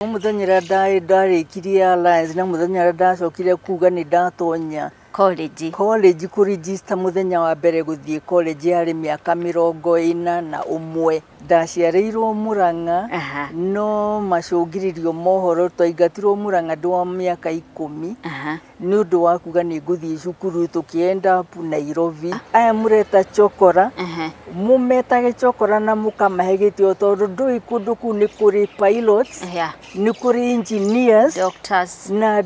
Muthenya ndarĩkirie alliance na muthenya ndacokire kuga ni ndatonya college ku register muthenya wa mbere guthie college yari miaka 41 ndaciareirwo Murang'a no macungiririo mohoro twaingatirwo Murang'a ndwa miaka 10 ni undu wa kuga ni nguthie cukuru tukienda Nairobi aya mureta chokora mumetage chokora na mukamahegitio tondu ndui kundu ku ni kuri pilots ni kuri engineers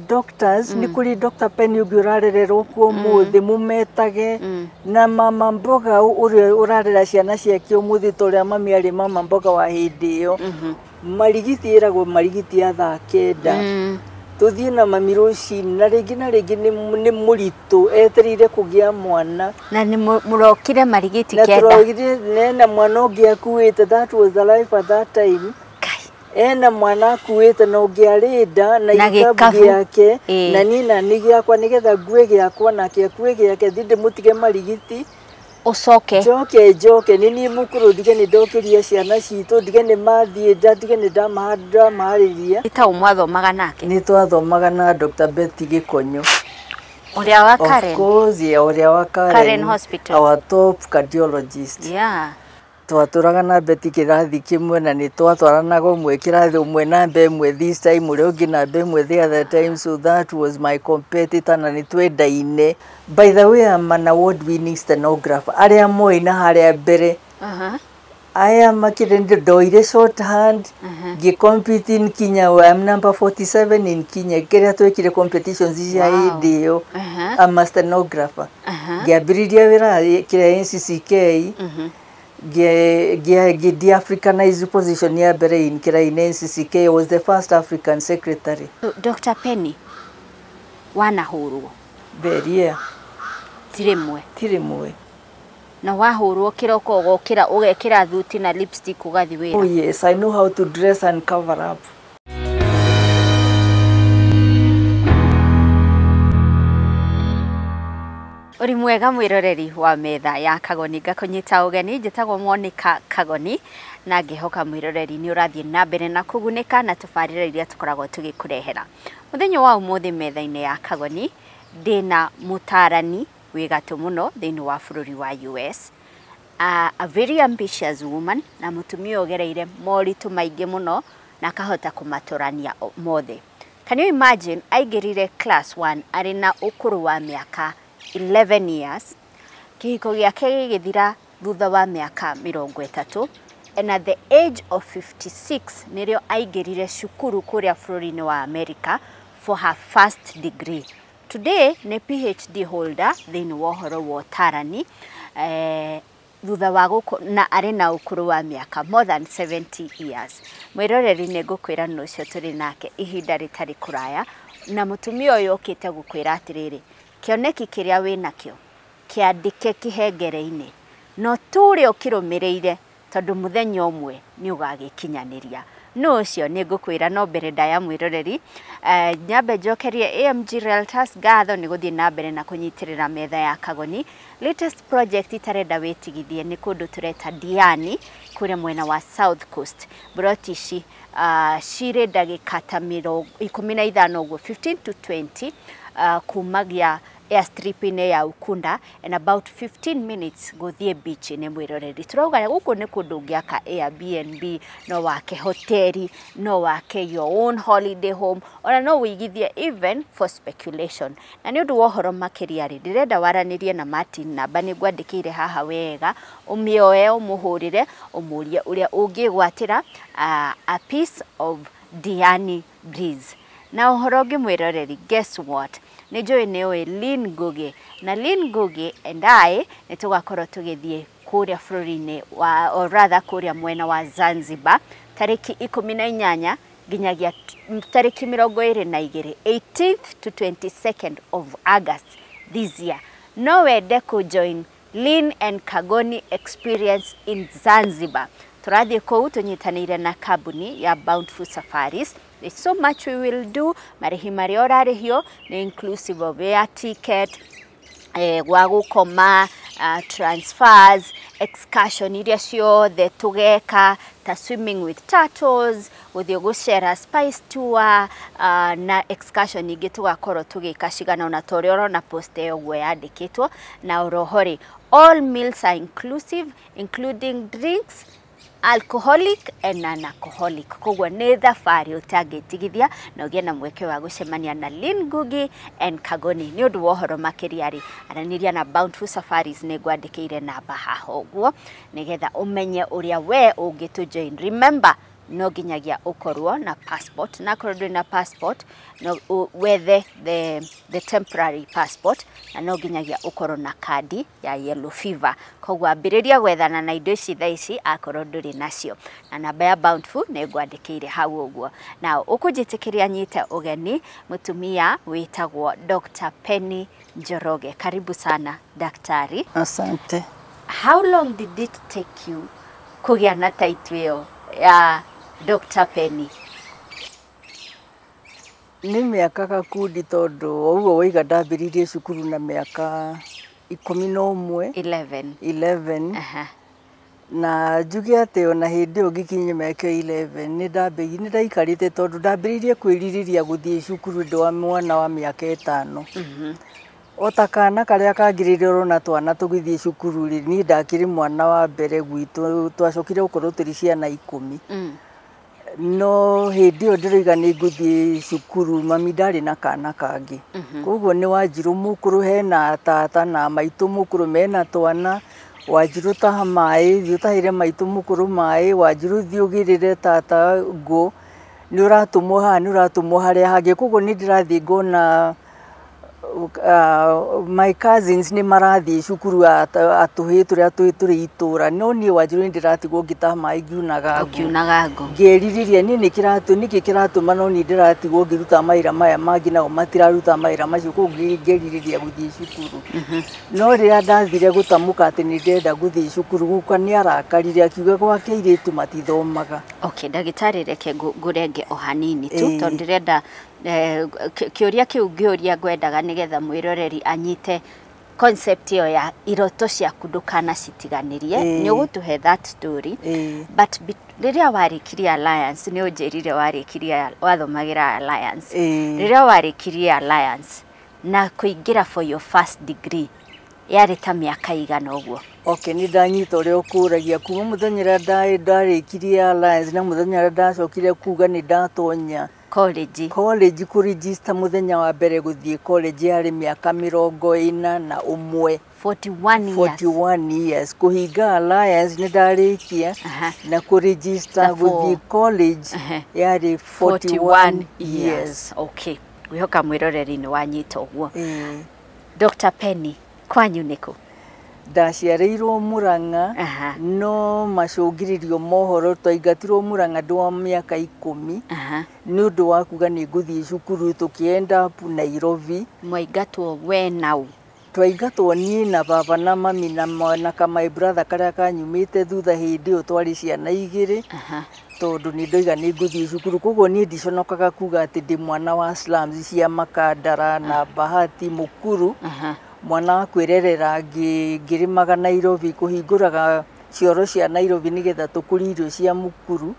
doctors ni kuri Dr Penny urarererwo kuo muthi mumetage na mama mboga urarera ciana ciake umuthi toria mami ari mama mboga wa hindi iyo marigiti iragwo marigiti ya thaa 9 tuthie na mami rucini na ringi ni muritu eterire kugia mwana na ni murokire marigiti kenda na turogire na mwana ungi akuite. That was the life at that time. Ena mwana akuite na ungi arida na gikabu yake na nina nigiakwa nigetha ngue giakwa na kiakue giake thinde mutige marigiti ucoke joke nini mukuru dige ni ndokiria ciana citu dige ni mathie dige ni ndamahariria ita umwathomaga nake ni twathomaga na Dr Betty Gikonyo uria wa Karen of course uria wa Karen Hospital our top cardiologist twaturaga na Betty kirathi kimwe na ni twatwaranaga umwe kirathi umwe na mbemwe this time uri ungi na mbemwe the other time, so that was my competitor na ni twendaine. By the way, I'm an award winning stenographer aria moi na haria mbere I am makirende doire shorthand gi compete in Kenya. I'm number 47 in Kenya kiria twekire competitions cia idio. I'm a stenographer giambiriria wira kiria NCCK the Africanized position ya mbere in kira in NCCK. was the first African secretary. So, Dr Penny wanahurwo beria tirimwe na wahurwo kiroko gokira ugekira thuti na lipstick ugathi wira. Oh yes, I know how to dress and cover up. Uri mwega mwiroreri wa Metha ya Kagoni gakunyita ugeni njitagwo Monica Kagoni na ngihoka mwiroreri ni urathie na mbere na kugunika na tufarira iria tukoragwo tugikurehera muthenya wa umuthi Metha-ini ya Kagoni ndina mutarani wigatu muno thiini wa bururi wa US, a very ambitious woman na mutumia ogereire moritu maingi muno na kahota kumaturania mothe. Can you imagine aigirire class 1 ari na ukuru wa miaka 11 years kihiko giake githira thutha wa miaka 30 and at the age of 56 nirio aigirire cukuru kuria bururi-ini wa America for her first degree. Today ni PhD holder thiini wa uhoro wa utarani thutha wa na ari na ukuru wa miaka more than 70 years. Mwiroreri ni ngukwira nucio turi nake ihinda ritari kuraya na mutumia uyu ukite gukwira atiriri kioneki kiria winakio kiandike kihengere-ini no turi ukirumireire tondu muthenya umwe ni ugagikinyaniria. No ucio ni ngukwira no mbere ndaya mwiroreri nyambe njokerie AMG Realtors gatho ni guthie na mbere na kunyitirira Metha ya Kagoni. Latest project itarenda witigithie ni kundu tureta Diani kuria mwena wa South Coast. Brotishi shire ndagika ta 15 uguo 15 to 20 kumagia airstrip-ini ya Ukunda and about 15 minutes guthie beach ni mwiroreri. Turauga guku ni kundu ngiaka Airbnb, no wake hoteli, no wake your own holiday home, ona no wigithie even for speculation. Na ni undu wohoro makiria ri ndirenda waranirie na Martin namba ni ngwandikire haha wega umioe umuhurire umurie uria ungigwatira a piece of Diani breeze. Na uhoro ngi mwiroreri, guess what? Nijo eneo Lynn Ngugi na Lynn Ngugi and I nitugakorwo tugithie kuria bururi-ini wa or rather kuria mwena wa Zanzibar tariki 18 ginyagia tariki 22 18th to 22nd of August this year. No wende ku join Lynn and Kagoni experience in Zanzibar. Turathie kou tunyitanire na kambuni ya Bountiful Safaris. There's so much we will do. Marihi maria urarihio ni inclusive of air ticket, gwa gukoma, transfers excursion iria ciothe tugeka ta swimming with turtles, guthio gucera spice tour, na excursion ingi tugakorwo tugika cigana ona toria urona poster yoguo yandikitwo na orohori. All meals are inclusive, including drinks, alcoholic and non-alcoholic. Kogwa ne thabari utangitigithia na ugie na mweke wa gucemania na Lynn Ngugi and Kagoni ni undu wohoro makiriari araniria na Bountiful Safaris ne gwandikire namba haha uguo nigetha umenye uria we ungitu join. Remember, no ginyagia ukorwo na passport, na korwo na passport no wethe the temporary passport, na no ginyagia ukorwo na kadi ya yellow fever. Kogwa ambiriria gwethana na indo ici thaici akorwo nduri nacio, na namba ya Bountiful ne gwandikire hau uguo. Na ukujitikiria nyite ugeni mutumia witagwo Dr. Penny Njoroge. Karibu sana daktari. Asante. How long did it take you kugia na title yo ya Dr. Penny? Ni miaka gakundi tondu uguo waiga ndambiririe cukuru na miaka 11 na njuge ati ona hindi ugikinye miaka 11 ni ndaikarite tondu ndambiririe kwiririria guthie cukuru ndo wa mwana wa miaka 5. Otakana karia kagirire rona twana tugithie cukuru ri ni ndakiri mwana wa mbere gwitu twacokire gukorwo turi ciana 10. No hindi ndiroiga ni nguthie cukuru mami ndari na kana kangi. Koguo ni Wanjiru mukuru hena tata na maitu mukuru mena twana. Wanjiru taha mai thiutahire maitu mukuru mai. Wanjiru thiugirire tata ngo ni uratumwo ha ni uratumwo haria hangi. Koguo ni ndirathie ngona my cousins ni marathi cukuru atuhituria turi itura. No ni Wanjiru ndiratigwo ngitaha mai ngiunaga ngo ngeririria ni kiratu niki kiratu mano ni ndiratigwo ngiruta maira maya mangi na matiraruta maira macio ko ngeririria guthie cukuru. No rira ndathire gutamuka ati ni ndenda guthie cukuru guka ni arakarire akiuga gwake iritu matithomaga. Okay, ndagitari reke ngurenge o hanini tu tondu ndirenda kiuria kiu ngiuria ngwendaga nigetha mwiroreri anyite concept yo ya iroto ciaku ndukana citiganirie. Ni ugutuhe that story, but riria warikiria Alliance ni unjirire warikiria wathomagira Alliance, riria warikiria Alliance na kuingira for your first degree yari ta miaka igana uguo? Okay, ni ndanyita uria ukuragia kuma muthenya ndarikiria Alliance na muthenya ndacokire kuga ni ndatonya college ku register muthenya wa mbere guthie college yari miaka 41. 41 years kuhinga Alliance ni ndarikia na ku register guthie college yari 41 years. Okay, wihoka mwiroreri ni wanyita uguo. Dr. Penny, kwanyu niku? Ndaciareirwo Murang'a, no macungiririo mohoro twaingatirwo Murang'a ndwa miaka 10. Ni undu wa kuga ni nguthie cukuru tukienda Nairobi. Mwaingatwo we nau? Twaingatwo ni na baba na mami na my brother karia kanyumite thutha hindi o twari ciana 2. Tondu ni ndoiga ni nguthie cukuru. Koguo ni ndiconokaga kuga ati ndi mwana wa slums cia Makandara na Bahati mukuru. Mwana wa kwirerera ngirimaga Nairobi kuhinguraga cioro cia Nairobi nigetha tukuri irio cia mukuru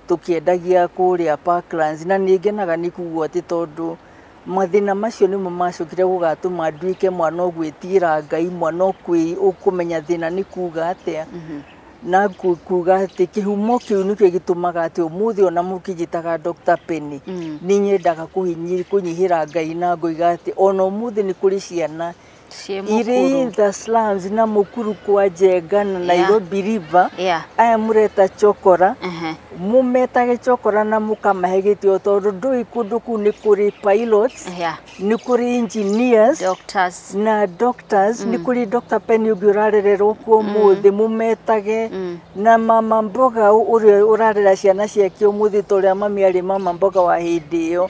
tukiendagia kuria Parklands. Na ningenaga ni kuga ati tondu mathina macio nimo macokire gugatuma nduike mwana ogwitira Ngai, mwana ukumenya thina ni kuga atia na kuga ati kihumo kiu nikio gitumaga ati umuthi ona mukijitaga Dr. Penny ni nyendaga kunyihira Ngai na ngoiga ati ona umuthi ni kuri ciana iri the slums na mukuru kwa Njenga na Nairobi River. Aya mureta chokora mumetage chokora na mukamahe gitio tondu ndui kundu ku ni kuri pilots, ni kuri engineers, doctors, ni kuri Dr. Penny ugurarererwo ku muthi mumetage na mama mboga urarera ciana ciakio muthi toria mami ari mama mboga wa hindi yo.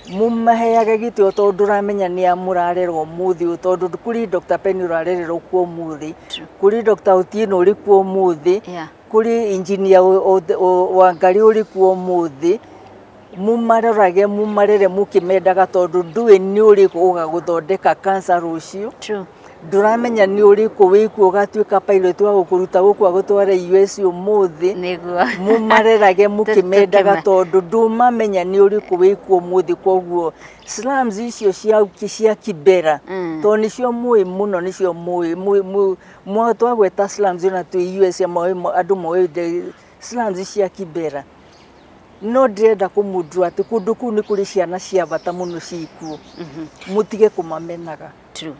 Mumaheaga gitio tondu ramenya ni amurarerwo muthi tondu kuri Dr. Penny urarererwo ku muthi, kuri Dr. Otieno uri ku muthi, kuri engineer wa ngari uri ku muthi. Mumarere mukimendaga tondu ndui ni uri kuga guthondeka cancer rucio Duramenya ni uriku wiku ugatuika pilot wa gukuruta guku agutwara US umuthi niguo mumarerage mukimendaga tondu ndumamenya ni uriku wiku umuthi koguo slums icio cia Kibera to nicio mui muno nicio mui mwa gweta slums na tu US andu moe slums cia Kibera no ndenda kumudru ati kundu ku ni kuri ciana cia bata muno ciku mutige kumamenaga. True.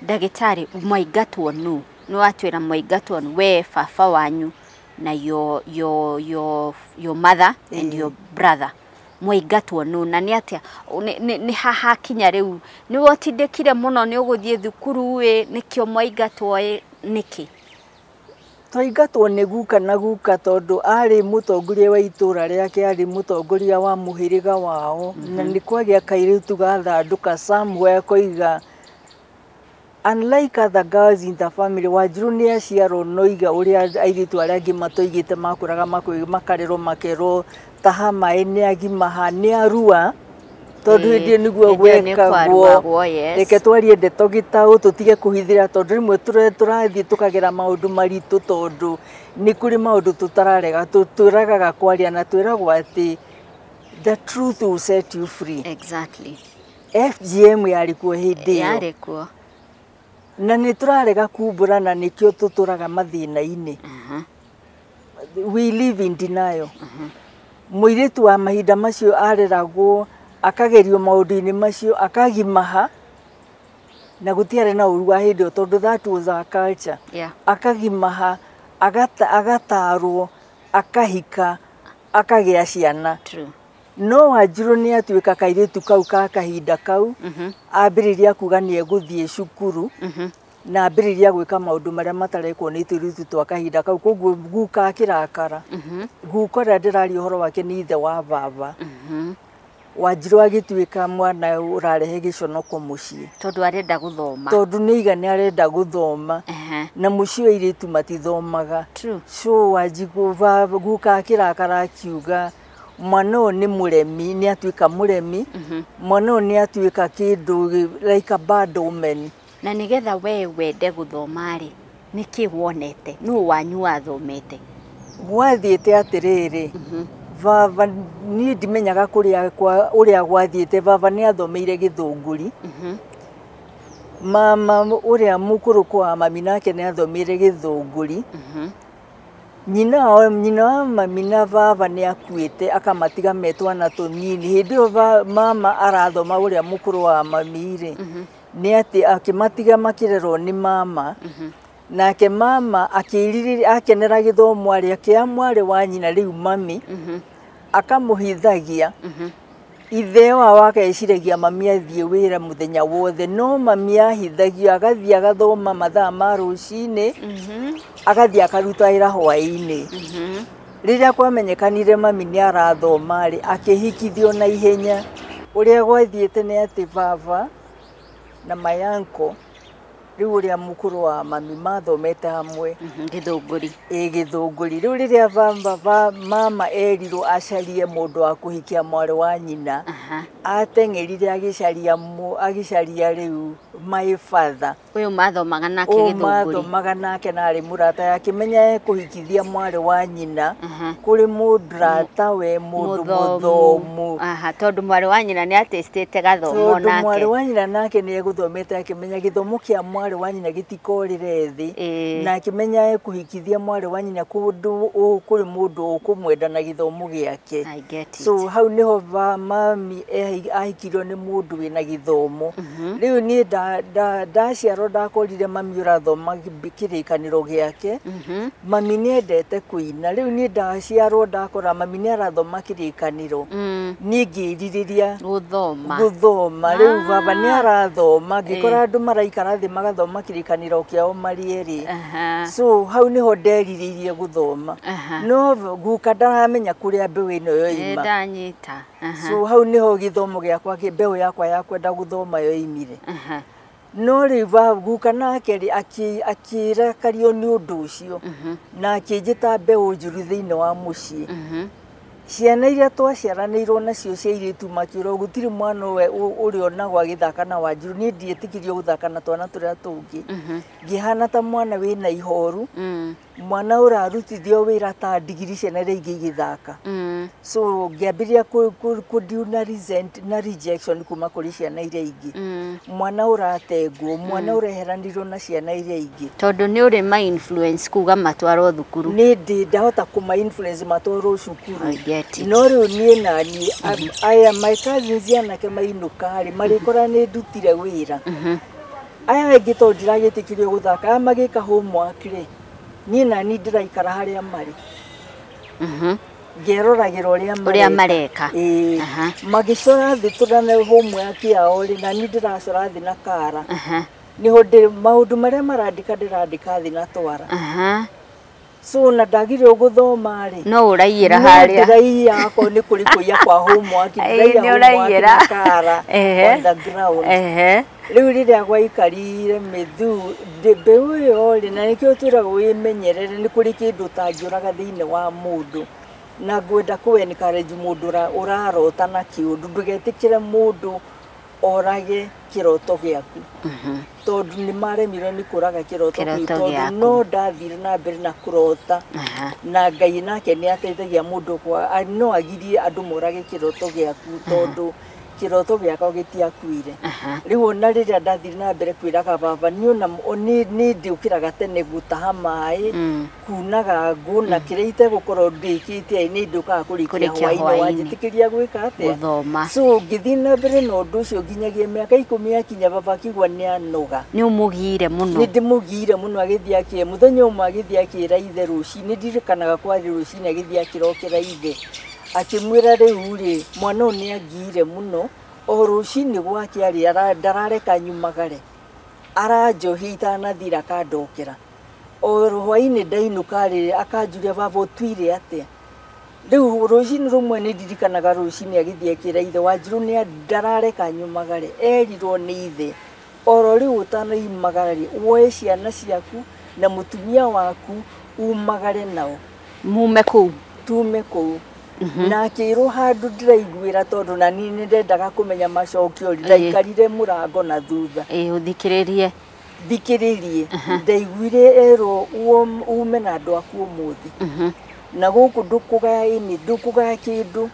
Ndagitari mwaigatwo nu no atwira mwaigatwo we baba wanyu na your mother and your brother mwaigatwo nu na ni atia ni haha kinya riu ni wotindekire muno ni uguthie thukuru we nikio mwaigatwo niki twaingatwo ni guka na guka tondu ari mutongoria wa itura riake ari mutongoria wa muhiriga wao na ni kwagia kairitu gathanduka somewhere koiga. Unlike other girls in the family, Wanjiru ni aciarwo noiga uria airitu aria angi matoigite makuraga makarero makero taha mai ni agimaha ni arua tondu hindi niguo gwekagwo reke twarie ndeto gitau tutige kuhithira tondu rimwe turathie tukagera maundu maritu tondu ni kuri maundu tutararega turagaga kwaria na twiragwo ati the truth will set you free. Exactly. FGM yarikuo hindi yarikuo na ni turarega kumbura na nikio tuturaga mathina-ini. We live in denial. Muiritu wa mahinda macio areragwo akagerio maundu-ini macio akagimaha na gutiare na urua hindi tondu that was our culture. Akagimaha agatarwo akahika akagia ciana. True. No Wanjiru ni atuika kairitu kau ka kahinda kau ambiriria kuga ni eguthie cukuru na ambiriria gwika maundu maria matarekwo ni turitu twa kahinda kau koguo guka akirakara gukora ndirari uhoro wake ni ithe wa baba Wanjiru agituika mwana urarehe giconoko mucii tondu arenda guthoma tondu niiga ni arenda guthoma na mucii iritu matithomaga. So Wanjiru guka akirakara akiuga mwana ni muremi ni atuika muremi mwana ni atuika kindu like a bad omen na nigetha we wende guthoma ri niki wonete no wanyu athomete gwathiete atiriri baba ni ndimenyaga kuria kwa uria gwathiete baba ni athomeire Githunguri mama uria mukuru kwa mami nake ni athomeire Githunguri nyina wa mami na baba ni akuite akamatiga metwana tunyini hindi mama arathoma uria mukuru wa mami ri ni ati akimatiga makirerwo ni mama nake mama akiriri akenera githomo ari akiamwari wa nyina riu mami akamuhithagia ithe wake eciragia mami athie wira muthenya wothe no mami ahithagio agathia gathoma mathaa ma rucini agathia akaruta ira hwaini riria kwamenyekanire mami ni arathoma ri akihikithio na ihenya uria gwathiete ni ati baba na mayanko riu uria mukuru wa mami mathomete hamwe Githunguri Githunguri riu riria mama erirwo acarie mundu wa kuhikia mwari wa nyina atengerire agicaria riu my father uyu mathomaga nake Githunguri mathomaga nake na ari murata yakimenya kuhikithia mwari wa nyina kuri mudrata we mundu muthomu tondu mwari wa nyina ni atestete gathomo nake mwari wa nyina nake ni eguthomete akimenya githomo kia mwari wa nyina gitikorire thi na akimenya kuhikithia mwari wa nyina kuri mundu ukumwenda na githomo giake. So hau niho mami ahikirwo ni mundu wina githomo riu ni ndaciarwo ndakorire mami urathoma kirikaniro giake mami ni endete kuina riu ni ndaciarwo ndakora mami ni arathoma kirikaniro ni ngiririria guthoma riu baba ni arathoma ngikora andu maraikara thi magathoma kirikaniro kiao marieri so hau niho nderiririe guthoma no guka ndaramenya kuria mbeu ino yoima ndanyita so hau niho githomo giakwa mbeu yakwa ya kwenda guthoma yoimire no riva guka nake akirakario ni undu ucio na akijita mbeu njuru thiini wa mucii ciana iria twaciaranĩirwo nacio cia airĩtu makĩũrwo gũtirĩ mwana ũrĩa onagwo agĩthaka na Wanjiru. Niĩ ndiĩtĩkirio gũthaka na twana tũrĩa tũngĩ, ngĩhana ta mwana wĩna ihoru, mwana ũrarutithio wĩra ta ndigiri ciana iria ingĩ igĩthaka. So ngĩambĩrĩria kũndiuna resent na rejection kuma kũrĩ ciana iria ingĩ, mwana ũratengwo, mwana ũreheranirwo na ciana iria ingĩ. Tondũ nĩ ũrĩ ma influence kuga matwarwo thukuru. Nĩ ndahota kuma influence matwarwo cukuru. No rĩu niĩ nani aya my cousins anake mainũka rĩ marĩkora nĩ ndutire wĩra. Aya angĩ tondũ ndiragĩtĩkirio gũthaka, aya magĩka homework rĩ, niĩ nani ndĩraikara harĩa marĩ. Ngeroragĩra ũrĩa mareka. Magĩcora thĩ tũrane homework yao rĩ, nani ndĩracora thĩ na kara. Nĩho maũndũ marĩa marandĩka ndĩrandĩka thĩ na twara. So na ndagire gũthoma rĩ, no ũraiyĩra harĩa ndĩraiya akorwo nĩ kũrĩ kũiya kwa homework, ndĩraiya na kara on the ground. Rĩu rĩrĩa gwaikarire Methu mbeũ ĩyo rĩ, na nĩkĩo twĩragwo wĩmenyerere, nĩ kũrĩ kĩndũ ũtangĩũraga thĩinĩ wa mũndũ, na ngwenda kũ-encourage mũndũ ũrarota na kĩũndũ, ndũgetĩkĩre mũndũ orage kĩroto gĩaku. Tondũ nĩ maremirwo nĩ kũraga kĩroto gĩaku, tondũ no ndathire na mbere na kũrota, na Ngai nake nĩ ateithagia mũndũ no agirie andũ morage kĩroto gĩaku, tondũ kĩroto gĩakwa gĩtiakuire. Rĩu ona rĩrĩa ndathire na mbere kwĩraga baba, nĩ ndĩũkĩraga tene gũtaha maĩ, kunaga ngũ, na kĩrĩa itegũkorwo ndĩkĩte nĩ ndĩũkaga kũrĩkia hwaĩ-inĩ, wanjĩtĩkĩria gwĩka atĩa. So ngĩthiĩ na mbere na ũndũ ũcio nginyagia mĩaka 10 yakinya baba akigua nĩ anoga. Nĩ ũmũgiire mũno? Nĩ ndĩmũgiire mũno. Agĩthiĩ akĩra mũthenya ũmwe, agĩthiĩ akĩra ithe rũcinĩ, ndirikanaga kwarĩ rũcinĩ, agĩthiĩ akĩrokera ithe akĩmwĩra rĩu rĩ, mwana ũyũ nĩ angiire mũno, o rũcinĩ gwake arĩ ndarareka nyumagare, aranjohia itanathira akandokera. O hwaĩ-inĩ ndainũka rĩ, akanjuria baba ũtuire atĩa. Rĩu rũcinĩ rũmwe nĩ ndirikanaga rũcinĩ agĩthiĩ akĩra ithe, Wanjiru nĩ ndarareka nyumagare, erirwo nĩ ithe, oro rĩu ũtanaimagara rĩ, woe ciana ciaku na mũtumia waku umagare nao, mume kũu, tume kũu. Na kĩrwo handũ ndĩraiguĩra, tondũ na niĩ nĩ ndendaga kũmenya macokio, ndaikarire mũrango na thutha ũthikĩrĩrie ndaiguire erwo ume na andũ aku ũmũthĩ, na gũkũ ndũkũgaya ndũkũgaya kĩndũ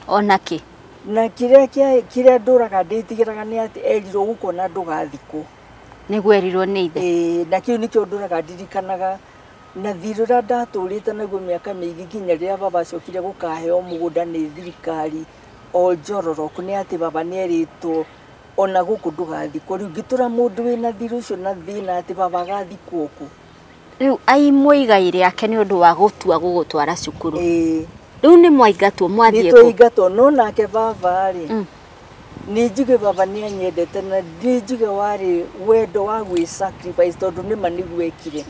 ona kĩ. Na kĩrĩa ndũraga ndĩtigĩraga nĩ atĩ erirwo gũkũ na ndũgathikwo, nĩguo erirwo nĩ ithe. Na kĩu nĩkĩo ndũraga ndirikanaga. Na thirũra ndatũrĩte naguo mĩaka mĩingĩ nginya rĩrĩa baba acokire gũkaheo mũgũnda nĩ thirikari o Njororoku, nĩ atĩ baba nĩ erĩtwo ona gũkũ ndũgathikwo. Rĩu ngĩtũra mũndũ wĩna thirũ ũcio na thĩna atĩ baba agathikwo kũ. Rĩu aimwo igai rĩake nĩ ũndũ wa gũtua gũgũtwara cukuru. Rĩu nĩ mwaingatwo mwathiĩ kũ? Nĩ twaingatwo, no nake baba rĩ, nĩ njuge baba nĩ anyendete, na nĩ njuge warĩ wendo wa gwĩ sacrifice, tondũ nĩma nĩguo ekire.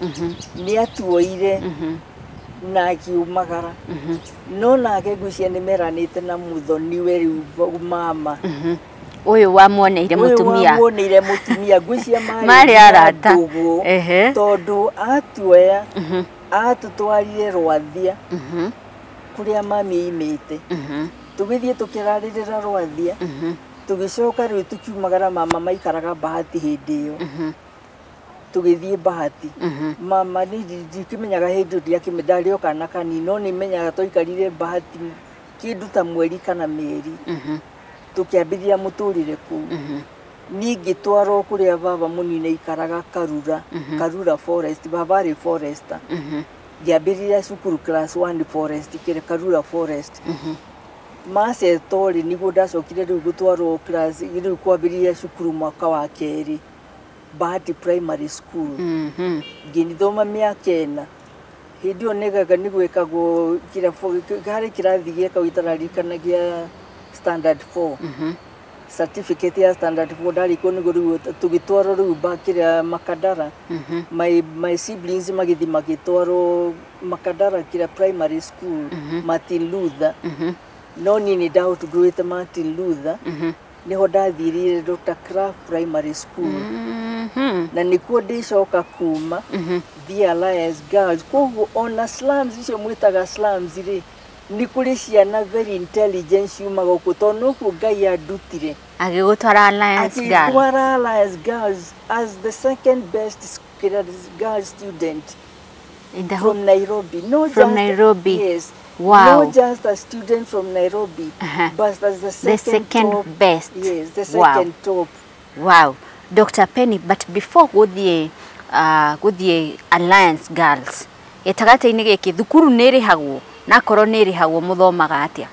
Nĩ atuoire na akiumagara, no nake ngwĩciria nĩ meranĩte na mũthoniwe rĩu mama. Ũyũ wamuoneire mũtumia? Ũyũ wamuoneire mũtumia, ngwĩciria marĩ arata, tondũ atuoya atũtwarire Rwathia kũrĩa mami imĩte, tũgĩthiĩ tũkĩrarĩrĩra Rwathia, tũgĩcoka rĩu tũkiumagara mama maikaraga Bahati hĩndĩ ĩyo, tũgĩthiĩ Bahati. Mama ndikimenyaga hĩndĩ ĩrĩa ndarĩ o kana kanini, no nĩ menyaga tũikarire Bahati kĩndũ ta mweri kana mĩeri, tũkĩambĩrĩria mũtũrĩre kũu. Ningĩ twarwo kũrĩa baba mũnini aikaraga Karura Forest, baba arĩ forester. Ngĩambĩrĩria cukuru class 1 forest, Karura Forest. Macetorĩ nĩguo ndacokire rĩu gũtwarwo class, rĩu kwambĩrĩria cukuru mwaka wa kerĩ, Bahati Primary School. Ngĩthoma mĩaka 4. Hĩndĩ ĩyo negaga nĩ gwĩkagwo harĩ kĩrathi gĩakagwo itararikanagia standard 4. Certificate ya standard 4 ndarĩkwo nĩguo rĩu tũgĩtwarwo rĩu kĩrĩa Makadara. My siblings magĩthiĩ magĩtwarwo Makadara kĩrĩa primary school, Martin Luther. No niĩ nĩ ndahotũgũĩte Martin Luther, nĩho ndathirire Dr. Primary School. Na nĩkuo ndĩcoka kuma The Alliance Girls. Koguo ona slums icio mwĩtaga slums rĩ, ni kuri ciana very intelligent yumaga ku tono ku Ngai andutire agigutwara Alliance Girls agitwara Alliance Girls as the second best girl student from Nairobi. From Nairobi. Yes. Wow. Not just a student from Nairobi, but as the second top, best. Yes, the second top. Wow. Dr. Penny, but before go the Alliance Girls, etagate-ini giki thukuru neri hagwo na koro neri hagwo muthomaga atia?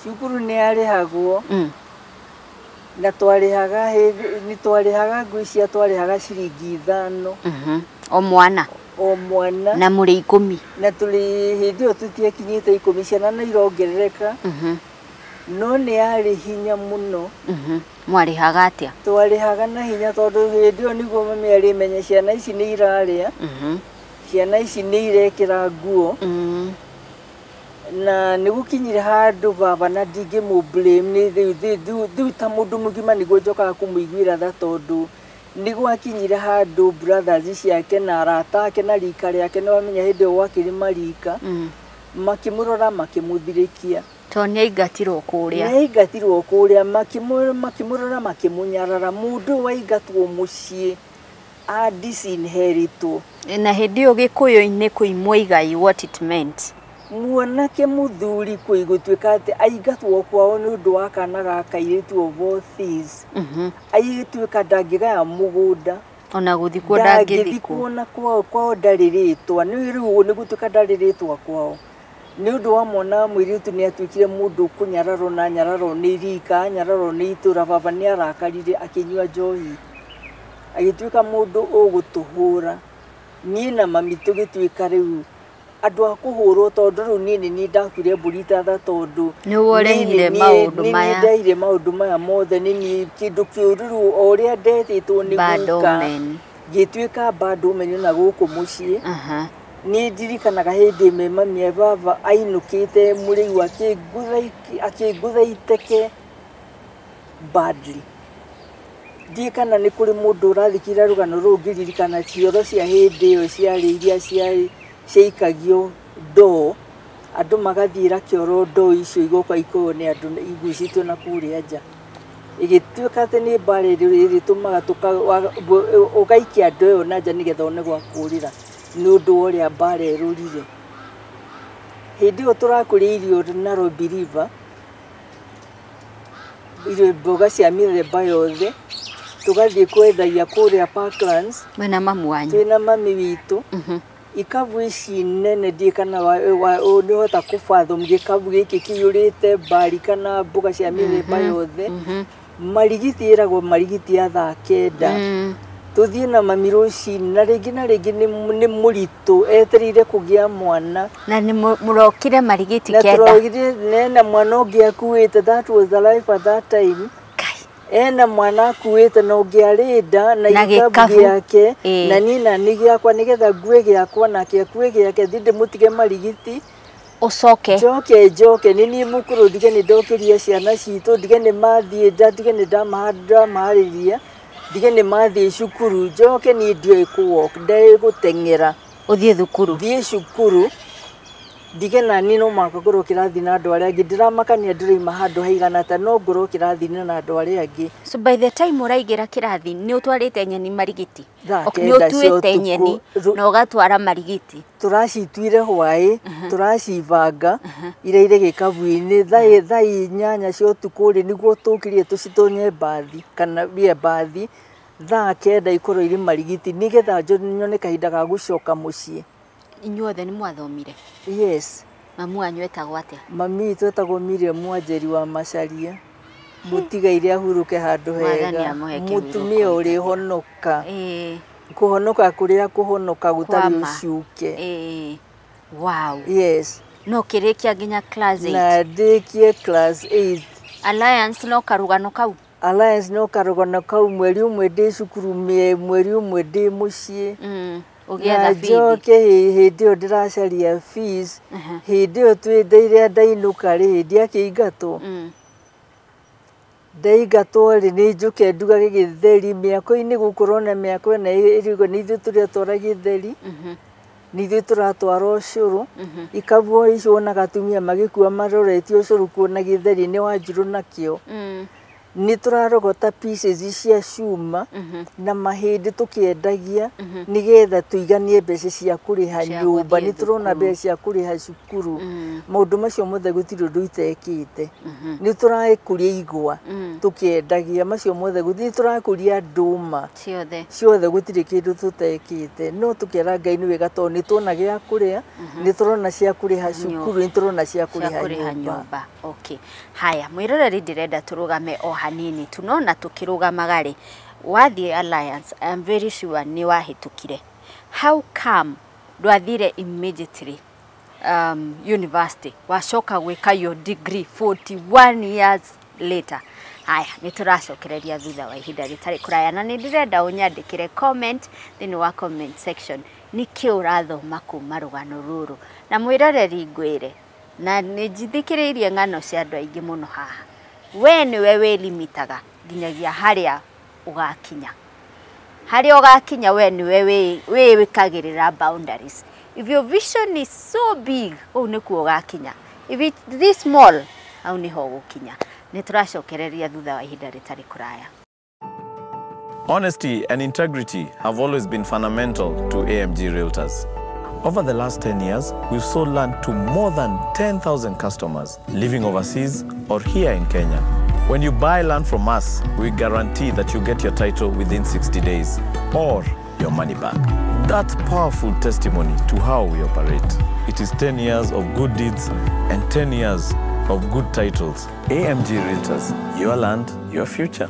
Thukuru ni ari hagwo. Na twarihaga ni twarihaga ngwiciya twarihaga ciringi 5. O mwana. O mwana. Na muri 10. Na tuli hindio tutiekinyite 10 ciana na irongerereka. No ni ari hinya muno. Mwarihaga atia? Twarihaga na hinya tondu hindio niguo mami ari menye ciana ici ni iraria. Ciana ici ni irekira nguo. Na nigukinyire handu baba na ndingi mu blame ni thiu ta mundu mugima niguo njokaga kumuiguira tha tondu niguo akinyire handu brothers ciake na arata ake na rika riake ni wamenya hindi gwakiri marika makimurora makimuthirikia to ni aingatirwo kuria makimurora makimunyarara mundu waigatwo mucii a disinheritwo na hindi yo gikuyu-ini kuimwo igai what it meant. Mwanake muthuri kuigutwika ati aigatwo kwao ni undu wa kana gakairitu of all things. Aigitwika ndangigaya mugunda ona guthikwo ndangithikwo na kwao ndariritwa ni riu ni gutwika ndariritwa kwao ni undu wa mwana mwiritu ni atwikire mundu kunyararo na nyararo ni rika nyararo ni itura baba ni arakarire akinywa njohi agitwika mundu ugutuhura ni na mami tugitwika riu andu akuhurwo tondu riu nini ni ndakwire burita tha tondu ni worehire maundu maya ni ndaire maundu maya mothe nini kindu kiuru oria ndetitwo ni guka gitwika bad woman na guku mucii ni ndirikanaga hindi me mami baba ainukite muriu akiguthaiteke badly ndikana ni kuri mundu urathikira rugano ru ngiririkana cioro cia hindi iyo ciari iria ciikagio do andu magathira kioro do icio igoka iko ni andu igucitwo na kuria nja igitwika ati ni bare ritumaga ukaikia andu iyo na nja nigetha one gwa kurira ni undu uria bare rurire hindi o turakuria irio na Nairobi River irio boga cia mithemba yothe tugathie kwethagia kuria Parklands wena mamu wanyu twina mami witu ikavu ici nene ndikana ni hota kufathom gikavu giki kiyurite bari kana mbuga cia mithemba yothe marigiti iragwo marigiti ya thaa 9 tuthie na mami ruci na ringi ni muritu eterire kugia mwana na ni murokire marigiti 9 na turogire nena mwana ungiakuite that was the life at that time ena mwana akuite no ngiarida na ikabu yake na nina nigiakwa nigetha ngue giakwa na kiakue giake thinde mutige marigiti ucoke joke nini mukuru dige ni ndokiria ciana citu dige ni mathie dige ni ndamahariria dige ni mathie cukuru joke ni ndio ikuwalk ndai gutengera uthie thukuru thie cukuru dige na nino makagoro kirathi na andu aria angi ndiramakania ndiraima handu haigana ta no ngoro kirathi na andu aria angi so by the time uraigira kirathi ni utwarite nyeni marigiti ni utuite nyeni na ugatwara marigiti turacituire hwai turacivanga ire gikavu-ini thai nyanya cio tukuri niguo tukirie tucitonye bathi kana bia bathi thaa 9 ikoro iri marigiti nigetha nyone kahinda ga gucoka mucii inyuothe ni mwathomire yes mamu wanyu etagwo atia mami twetagwo Miriam Mwanjeri wa Macharia mutigaire ahuruke handu hega mutumia uri honoka kuhonoka kuria kuhonoka gutari uciuke wow yes no kirikia nginya class 8 na ndikie class 8 Alliance no karugano kau mweri umwe ndi cukuru mweri umwe ndi mucii ugietha fees joke hindi o ndiracaria fees hindi o twindeire ndainuka ri hindi akiingatwo ndaigatwo ri ni njuke ndugage githeri miako-ini gukorwo na miako na irigo ni ithu turia twara githeri nithuĩ tũratwara ũcũrũ ikabua icio wonaga atumia magĩkua maroretie ũcũrũ kuona gĩtheri-inĩ wa Njirũ nakĩo nĩ tũrarogota pieces cia cuma na mahĩndĩ tũkĩendagia nĩgetha tũiganie mbeca cia kũrĩha nyũmba nĩ tũrona mbeca cia kũrĩha cukuru maũndũ macio mothe gũtirĩ ũndũ itekĩte nĩ tũrakũria igwa tũkĩendagia macio mothe gũtirĩ tũrakũria ndũma ciothe gũtirĩ kĩndũ tũtekĩte no tũkĩara Ngai nĩ wega tondũ nĩ tuona gĩa kũrĩa nĩ tũrona cia kũrĩha cukuru nĩ tũrona cia kũrĩha nyũmba. Okay, haya mwĩroreri ndĩrenda tũrũgame o hanini tunona tukirugamaga ri wathie Alliance I am very sure ni wahĩtũkire. How come ndwathire immediately university wacoka gwĩka your degree 41 years later? Haya nĩ tũracokereria thutha wa ihinda rĩtarĩ kũraya na nĩ ndĩrenda ũnyandĩkĩre comment thĩinĩ wa comment section nĩkĩ ũrathoma kuma rũgano rũrũ na mwĩroreri ngwĩre na nĩ njithikĩrĩirie ng'ano cia andũ aingĩ mũno haha. We nĩwe wĩlimitaga nginyagia harĩa ũgakinya. Harĩa ũgakinya we nĩwe wĩkagĩrĩra boundaries. If your vision is so big, nĩkuo ũgakinya. If it's this small, au nĩho ũgũkinya. Nĩ tũracokereria thutha wa ihinda rĩtarĩ kũraya. Honesty and integrity have always been fundamental to AMG Realtors. Over the last 10 years, we've sold land to more than 10,000 customers living overseas or here in Kenya. When you buy land from us, we guarantee that you get your title within 60 days or your money back. That's powerful testimony to how we operate. It is 10 years of good deeds and 10 years of good titles. AMG Realtors, your land, your future.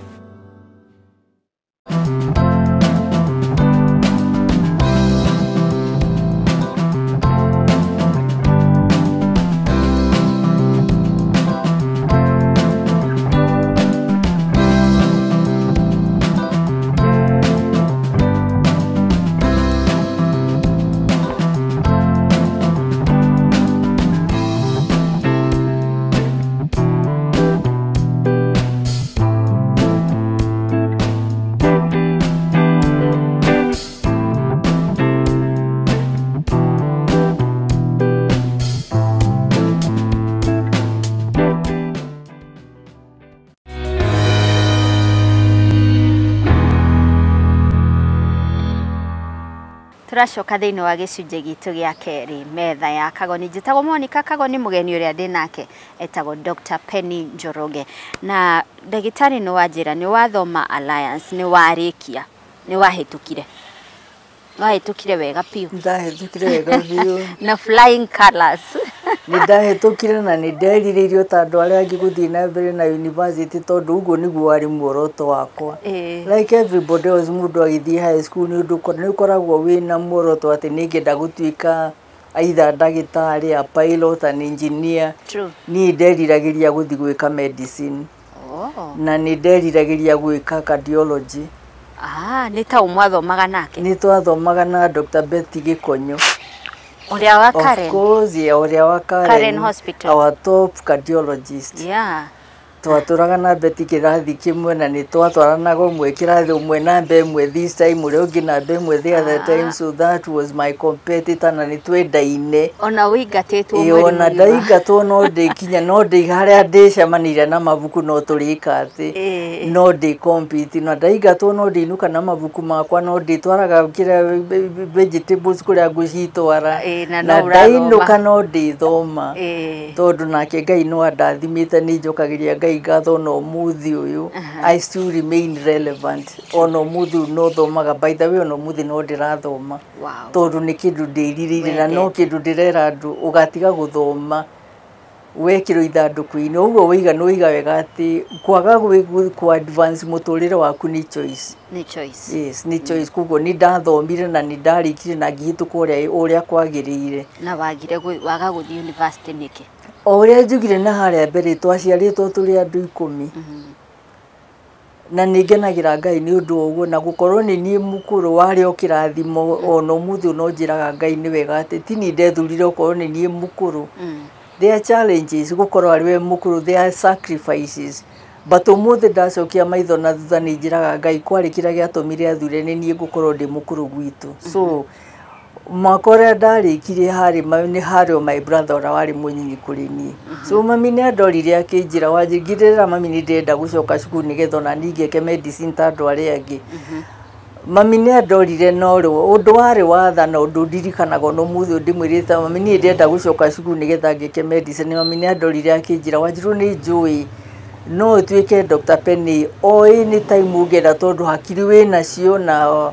Tũracoka thĩinĩ wa gĩcunjĩ gitũ gĩa kerĩ metha ya Kagoni. Njĩtagwo Monica Kagoni, mũgeni ũrĩa ndĩ nake etagwo Dr Penny Njoroge. Na ndagĩtarĩ nĩ wanjĩra nĩ wathoma Alliance nĩ warĩkia nĩ wahĩtũkire. Wahĩtũkire wega piũ. Ndahĩtũkire wega piũ. Na flying colors. Nĩ ndahĩtũkire na nĩ nderirĩirio ta andũ arĩa angĩ gũthiĩ na mbere na university tondũ ũguo nĩguo warĩ muoroto wakwa. Like everybody else mũndũ agĩthiĩ high school nĩ ũkoragwo wĩna muoroto atĩ nĩngenda gũtuĩka either ndagĩtarĩ, a pilot, an engineer. True. Niĩ nderiragĩria gũthiĩ gwĩka medicine. Na nĩ nderiragĩria gwĩka cardiology. Nĩ ta ũmwathomaga nake? Nĩ twathomaga na Dr Betty Gĩkonyo. Ũrĩa wa Karen? Of course, yeah, ũrĩa wa Karen Hospital. Our top cardiologist. Yeah. Twatũraga na Betty kĩrathi kĩmwe na nĩ twatwaranaga ũmwe kĩrathi ũmwe namba ĩmwe this time ũrĩa ũngĩ namba ĩmwe the other time, so that was my competitor na nĩ twendaine. Ona ũingatĩtwo mũrimũ. Ona ndaingatwo no ndĩkinya no ndĩ harĩa ndĩcemanĩire na mabuku no tũrĩka atĩ no ndĩ compete na ndaingatwo no ndĩinuka na mabuku makwa no ndĩtwaraga kĩrĩa vegetables kũrĩa ngũcitwara na ndainuka no ndĩthoma tondũ nake Ngai no andathimĩte nĩ njokagĩria Ngai ngatho no muthi uyu. I still remain relevant. Ono muthi no thomaga, by the way ono muthi no ndirathoma. Tondu ni kindu ndiririire na no kindu ndirera andu ugatiga guthoma wekiro ithanduku-ini uguo wiga no iga wega ati kwaga ku advance muturire waku ni choice. Ni choice. Yes, ni choice. Kuguo ni ndathomire na ni ndarikire na ngihituka uria kwagirire. Na wagire waga guthi university niki? Oria njugire na harĩa mbere twaciarĩtwo tũrĩ andũ 10. Na nĩngenagira Ngai nĩ ũndũ ũguo na gũkorwo nĩ niĩ mũkũrũ warĩ o kĩrathimo ono mũthĩ no njĩraga Ngai nĩ wega atĩ ti niĩ ndethurire gũkorwo nĩ niĩ mũkũrũ. There are challenges gũkorwo arĩ we mũkũrũ, there are sacrifices, but ũmũthĩ ndacokia maitho na thutha nĩ njĩraga Ngai kwarĩ kĩrĩa gĩatũmire athure nĩ niĩ gũkorwo ndĩ mũkũrũ gwitũ. So mwaka ũrĩa ndarĩkirie harĩ my brother ũrĩa warĩ mũnyinyi kũrĩ niĩ. So mami nĩ andorire akĩnjĩra wanjĩrĩra mami nĩ ndĩrenda gũcoka cukuru nĩgetha ona niĩ ngĩke medicine ta andũ arĩa angĩ. Mami nĩ andorire no rĩu ũndũ warĩ wa tha na ũndũ ndirikanaga no mũthĩ ndĩmwĩrĩte mami nĩ ndĩrenda gũcoka cukuru nĩgetha ngĩke medicine. Mami nĩ andorire akĩnjĩra wanjĩrũ nĩ njũĩ no ũtuĩke Dr. Penny o any time ũngĩenda tondũ hakiri wĩnacio na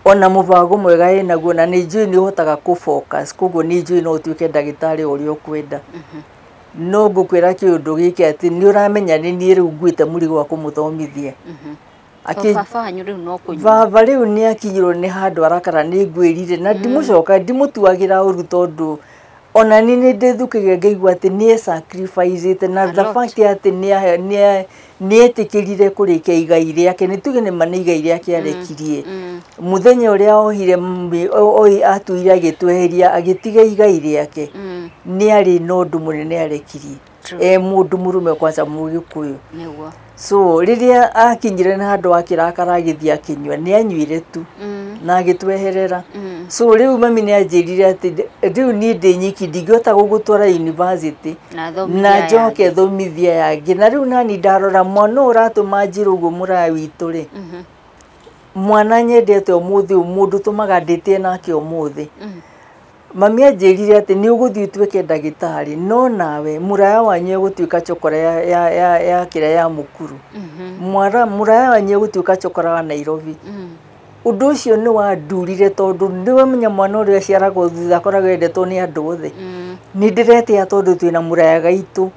ona mũbango mwega wĩnaguo na nĩ njũĩ nĩ ũhotaga kũ-focus koguo nĩ njũĩ no ũtuĩke ndagĩtarĩ ũrĩa ũkwenda. No ngũkwĩra kĩũndũ gĩkĩ atĩ nĩ ũramenya nĩ niĩ rĩu nguĩte mũrigo wa kũmũthomithia. Baba rĩu nĩ akinyirwo nĩ handũ arakara nĩ ngwĩrire na ndimũcoka ndimũtuagĩra ũru tondũ ona niĩ nĩ ndĩthukagĩra ngaigua atĩ nĩ sacrifice na the fact atĩ nĩ etĩkĩrire kũrĩkia igai rĩake nĩ tuge nĩ nĩ igai rĩake arekirie. Mũthenya ũrĩa ohire atuire agĩtweheria agĩtiga igai rĩake nĩ arĩ na ũndũ mũnene arekirie. Mũndũ mũrũme kwanza Mũgĩkũyũ. So rĩrĩa akinyire na handũ akĩrakara agĩthiĩ akĩnyua nĩ anyuire tu na agĩtweherera. So rĩu mami nĩ anjĩrire atĩ rĩu niĩ ndĩ nyiki ndingĩhota gũgũtwara university na njoke thomithia yangĩ. Na rĩu nani ndarora mwana ũratũma njĩra ũguo mũraya witũ rĩ mwana nyendete ũmũthĩ mũndũ tũmaga ndĩtie nake ũmũthĩ. Mami anjĩrire atĩ nĩ ũgũthiĩ ũtuĩke ndagĩtarĩ no nawe mũraya wanyu ũgũtuĩka chokora ya kĩrĩa ya mũkuru. Mũraya wanyu ũgũtuĩka chokora wa Nairobi. Ũndũ ũcio nĩ wandurire tondũ nĩwamenya mwana ũrĩa aciaragwo thutha akoragwo endetwo nĩ andũ othe. Nĩ ndĩretĩĩa tondũ twĩna mũraya gaitũ.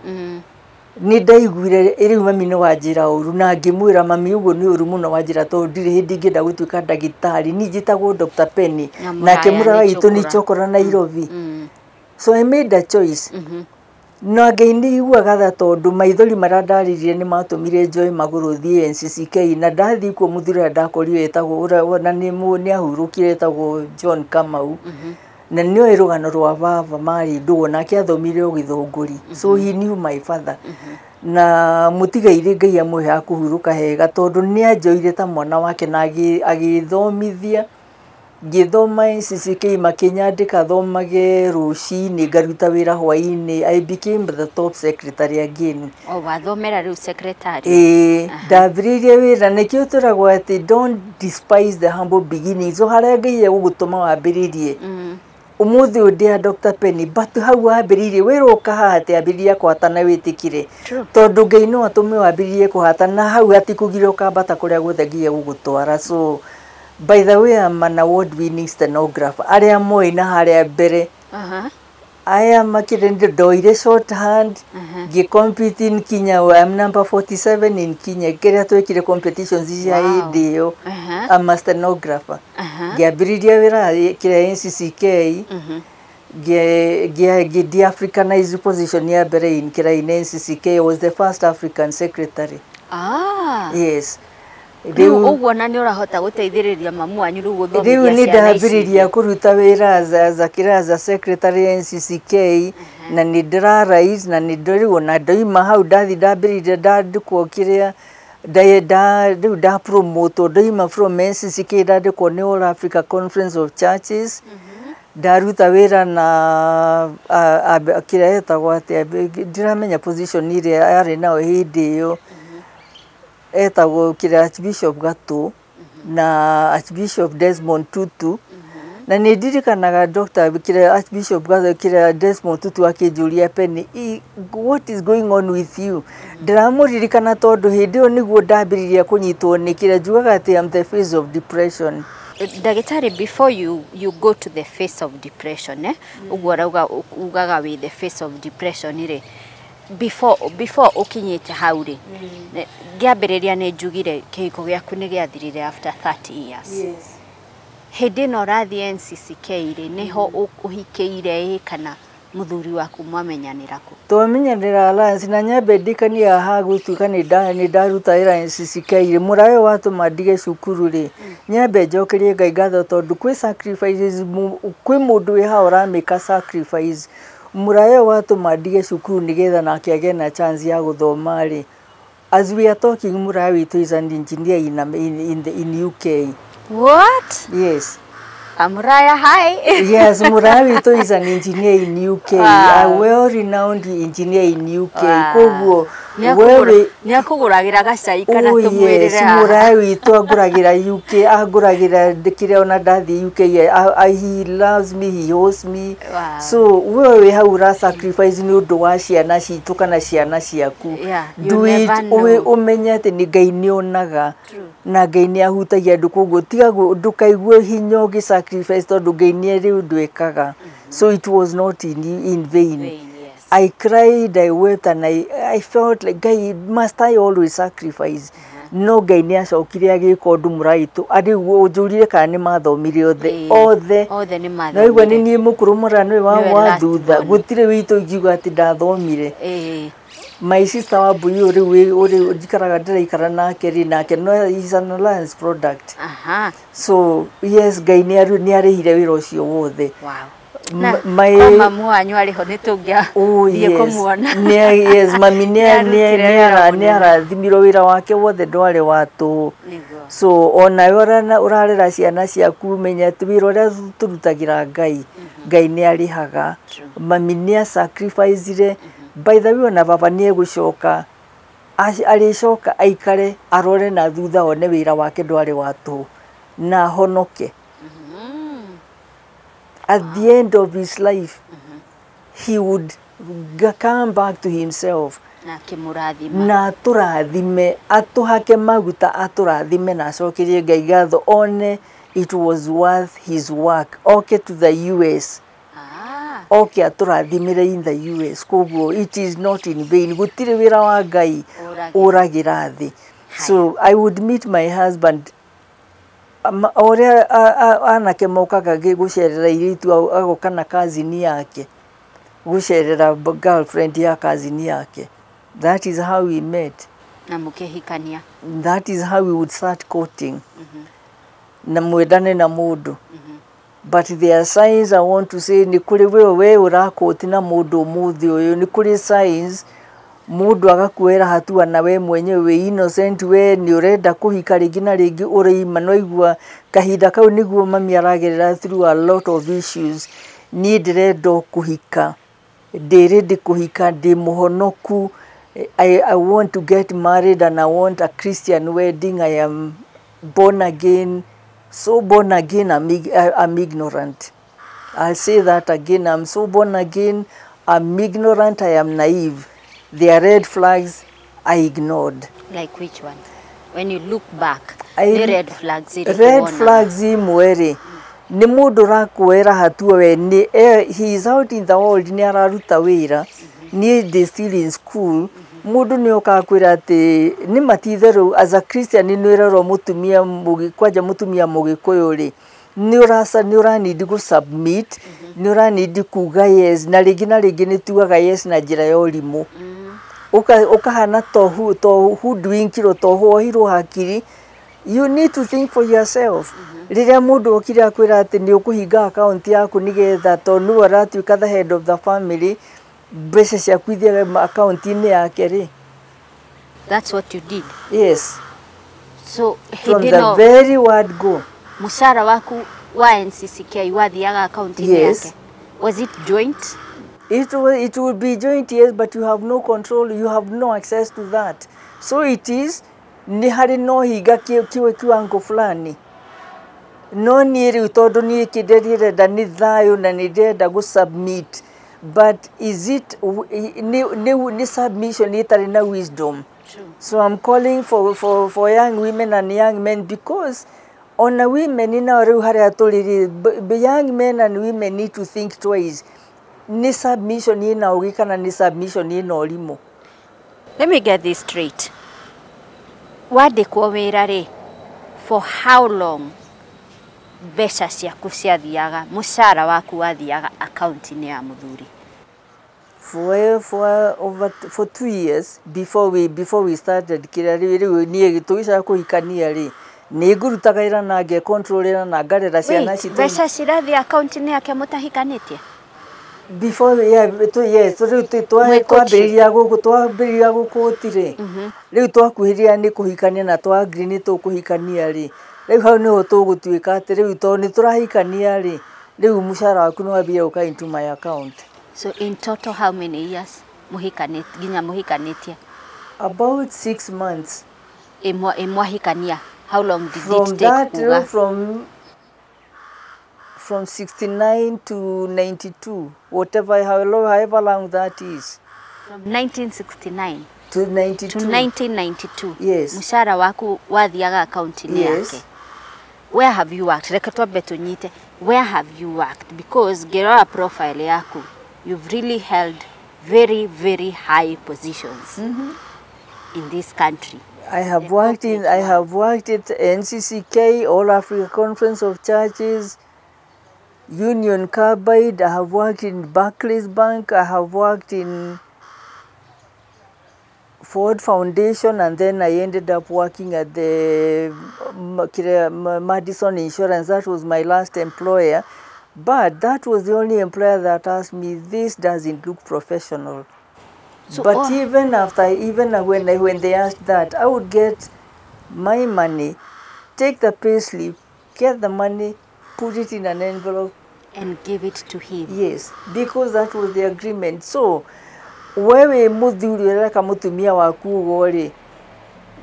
Nĩ ndaiguire rĩu mami nĩ wanjĩra ũru na ngĩmwĩra mami ũguo nĩ ũru mũno wanjĩra tondũ ndirĩ hĩndĩ ingĩenda gũtuĩka ndagĩtarĩ. Niĩ njĩtagwo Dr. Penny nake mũraya witũ nĩ chokora Nairobi. So I made a choice. Na Ngai nĩ iguaga tha tondũ maithori marĩa ndarĩrire nĩ matũmire njoe magũrũ thiĩ NCCK na ndathiĩ kuo mũthuri ũrĩa ndakorirwo etagwo na nĩ ahurũkire etagwo John Kamau. Na nĩoĩ rũgano rwa baba marĩ ndũgũ nake athomire Gĩthũngũri. So he knew my father. Na mũtigaire Ngai amũhe akũhurũka hega tondũ nĩ anjoire ta mwana wake na agĩthomithia. Ngĩthoma NCCK makĩnyandĩka thomage rũcinĩ ngaruta wĩra hwaĩ-inĩ. I became the top secretary again. Wathomera rĩu secretary? Ndambĩrĩirie wĩra nĩkĩo tũragwo atĩ don't despise the humble beginnings. So harĩa Ngai egũgũtũma wambĩrĩrie ũmũthĩ ũndĩa Dr. Penny but hau wambĩrĩirie wĩra ũkahaha atĩ ambĩrĩria kũhatana wĩtĩkire tondũ Ngai no atũme wambĩrĩrie kũhatana hau hatikũgire ũkambata kũrĩa guothe Ngai egũgũtwara. So by the way I'm an award winning stenographer. Arĩa moĩ na harĩa mbere I am ndoire shorthand ngĩcompete in Kenya. I'm number 47 in Kenya kĩrĩa twekire competitions cia hĩndĩ ĩyo. I'm a stenographer. Ngĩambĩrĩria wĩra kĩrĩa NCCK ngĩdi Africanized position ya mbere in kĩrĩa NCCK. I was the first African secretary. Yes. Rĩu ũguo na nĩ ũrahota gũteithĩrĩria mamu wanyu rĩu gũthomithia ciana ici. Rĩu nĩ ndambĩrĩria kũruta wĩra as a secretary NCCK na nĩ ndĩrarais na nĩ ndĩrĩo na ndoima hau ndathi ndambĩrĩria ndandĩkwo kĩrĩa rĩu ndapromote ndoima from NCCK ndandĩkwo nĩ All Africa Conference of Churches. Ndaruta wĩra na kĩrĩa etagwo atĩ ndiramenya position ĩrĩa arĩ nayo hĩndĩ ĩyo etagwo kĩrĩa Archbishop Gatũ na Archbishop Desmond Tutu. Na nĩ ndirikanaga Dr. kĩrĩa Archbishop Gatũ kĩrĩa Desmond Tutu akĩnjũria Penny what is going on with you. Ndiramũririkana tondũ hĩndĩ ĩyo nĩguo ndambĩrĩria kũnyitwo nĩ kĩrĩa njugaga atĩ I'm the face of depression. Ndagĩtarĩ, before you go to the face of depression ũguo ugaga with the face of depression rĩ before ukinyite hau rĩ ngĩambĩrĩria nĩ njugire kĩhiko gĩaku nĩ gĩathirire after 30 years. Hĩndĩ ĩno ũrathiĩ NCCK rĩ nĩho ũhikĩire kana mũthuri waku mwamenyanĩra kũ? Twamenyanĩra Alliance na nyambe ndikania ha gũtuĩka nĩ ndaruta wĩra NCCK rĩ mũraya watũma ndige cukuru rĩ nyambe njokerie Ngai ngatho tondũ kwĩ sacrifices kwĩ mũndũ wĩ ha ũramĩka sacrifice. Mũraya watũma ndige cukuru nĩgetha nake agĩe na chance ya gũthoma rĩ. As we are talking mũraya witũ is an engineer in UK. What? Yes. Muraya, hi. Yes, Muraya is an engineer in UK, a well-renowned engineer in UK. Koguo, Nyakuguragira gacai kana oh tumwirire yes, Muraya aguragira UK, aguragira ndikire ona ndathi UK. He loves me, he hosts me. Wow. So we haura sacrifice ni undu wa ciana citu kana ciana ciaku. Do it umenye ati ni Ngai ni onaga. Na Ngai ni ahutagia andu koguo tiga ndukaigue hinya ugi sacrifice tondu Ngai ni eri undu ekaga. So it was not in vain. Yes. I cried, I wept, and I felt like Ngai, must I always sacrifice? No, Ngai ni acokire agika undu Muraitu ari ujurire kana ni mathomire othe ni mathomire na igwa ni ni mukuru murano wa thutha gutire witu ngiuga ati ndathomire. My sister wa Buyi uri jikaraga ndiraikara nake ri nake no is an alliance product. So yes, Ngai ni arihire wira ucio wothe. Wow. My mamu anyu ari ho nitungia thie kumuona. Yes, mami ni arathimiro wira wake wothe ndwari watu. So ona urarera ciana ciaku menya ati wira uria turutagira Ngai ni arihaga. Mami ni sacrifice. By the way, ona baba ni egucoka aricoka aikare arore na thutha one wira wake ndwari watu na honoke. At the end of his life, he would come back to himself. Na turathime atuhake maguta aturathime na acokerie Ngai ngatho one it was worth his work. Okay, to the US. Okay, aturathimire in the US. Koguo it is not in vain. Gutire wira wa Ngai uragira thi. So I would meet my husband. Oria anake mokaga gucerera iritu agoka na kazini yake. Gucerera girlfriend ya kazini yake. That is how we met. Na mukehikania. That is how we would start courting. Na mwedane na mundu. But there are signs I want to say ni kuri we urakoti na mundu muthi uyu ni kuri signs mundu agakuera hatua na we mwenyewe innocent we ni urenda kuhika ringi na ringi ureima no igua kahinda kau niguo mami aragerera through a lot of issues ni ndirenda kuhika ndirenda kuhika ndi muhonoku. I want to get married and I want a Christian wedding. I am born again. So born again, I'm ignorant. I'll say that again. I'm so born again, I'm ignorant, I am naive. There are red flags I ignored. Like which one? When you look back, the red flags. Red flags imwere. Ni mundu rakuera hatua we ni he is out in the world ni araruta wira ni they still in school. Mundu ni okakwira ati ni matitheru as a Christian ni rero mutumia kwaja mutumia mugikuyu ri ni urani gu submit ni urani kuga yes na ringi ni tuaga yes na njira ya urimu ukahana to who doing kiro to ho hiro hakiri. You need to think for yourself. Riria mundu okire akwira ati ni ukuhinga account yaku nigetha to nu aratuika the head of the family. Basis ya kuithia account ini yake ri. That's what you did. Yes. So from the very word go. Mushara waku wa NCCK wathiaga account ini yake. Was it joint? It would be joint, yes, but you have no control, you have no access to that. So it is ni hari no higa kiwango fulani. No ni ri tondu ni kiderire ni thayo na ni ndenda gu submit. But is it ni submission itari na wisdom? True. So I'm calling for young women and young men because on a women in our young men and women need to think twice. Ni submission in our weekend and ni submission in our limo. Let me get this straight. What de kuomerare for how long? Besa ciaku ciathiaga mushara waku wathiaga account ni ya muthuri for 2 years before we started kirari ni tuisha kuhikania ri ni ngurutaga ira na nge controlera na ngarera ciana citu besa cirathi account ni yake mutahikanitie before yes twambiriria guku tire riu twakuhiria ni kuhikania na twa agree ni tukuhikania ri Riu hau niho tugutuika ati riu to ni turahikania ri riu mushara waku no wabire uka into my account. So in total how many years ginya muhikanitie? About 6 months. Mwahikania. How long did from it take? That, from 69 to 92, whatever, however long that is. From 1969 to 92. To 1992. Yes. Mushara waku wathiaga account-ini yake. Where have you worked? Reka twambe tunyite. Where have you worked? Because ngirora profile yaku, you've really held very, very high positions in this country. I have worked at NCCK, All Africa Conference of Churches, Union Carbide. I have worked in Barclays Bank. I have worked in Ford Foundation, and then I ended up working at the Madison Insurance. That was my last employer, but that was the only employer that asked me, this doesn't look professional. So, but even when they asked that, I would get my money, take the pay slip, get the money, put it in an envelope, and give it to him. Yes, because that was the agreement. So, wewe muthuri ureka mutumia waku gori,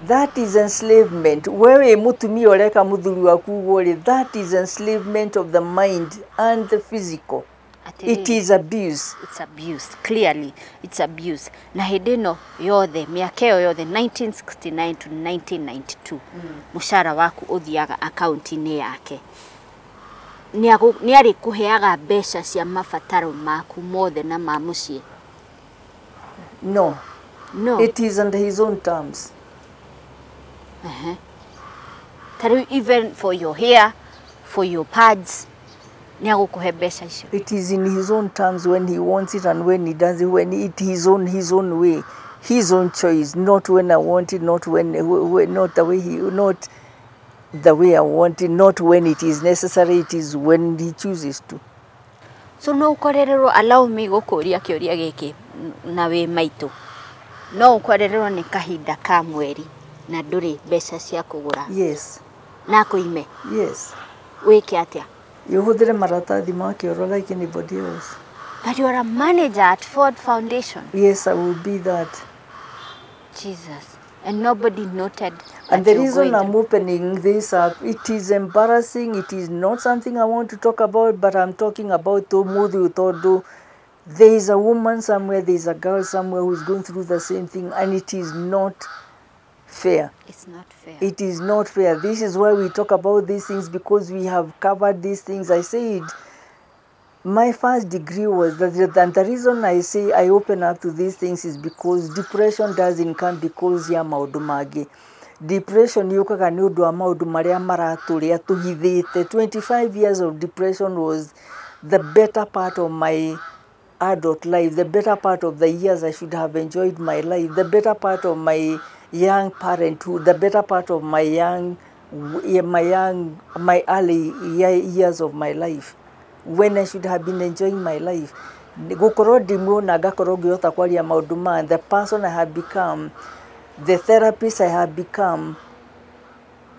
that is enslavement. Wewe mutumia ureka muthuri waku gori, that is enslavement of the mind and the physical. It is abuse. It's abuse. Clearly, it's abuse. Na hidino yothe, miakeo yothe, 1969 to 1992, mushara waku uthiaga account-ini yake. Niari kuheaga mbeca cia mabataro maku mothe na ma mucii? No. No. It is under his own terms. Even for your hair, for your pads, it is in his own terms when he wants it and when he does it, when it is on his own way, his own choice, not when I want it, not not the way I want it, not when it is necessary, it is when he chooses to. So no ukorerero, allow me gukuria kioria giki na we maitu. No ukorerero ni kahinda ka mweri na nduri mbeca cia kugura. Yes. Na kuime. Yes. Wiki atia. You hudire maratathi makioro like anybody else. But you are a manager at Ford Foundation. Yes, I will be that. Jesus. And nobody noted. And the reason I'm opening this up, it is embarrassing. It is not something I want to talk about, but I'm talking about Tomudi Utodo. There is a woman somewhere, there is a girl somewhere who is going through the same thing, and it is not fair. It's not fair. It is not fair. This is why we talk about these things, because we have covered these things. I said my first degree was that, and the reason I say I open up to these things is because depression doesn't come because ya maundu magi. Depression yukaga ni undu wa maundu maria maraturia tuhithite. 25 years of depression was the better part of my adult life, the better part of the years I should have enjoyed my life, the better part of my young parenthood, the better part of my early years of my life, when I should have been enjoying my life. Gukoro dimu na gakoro giota kwaria maundu ma, the person I have become, the therapist I have become.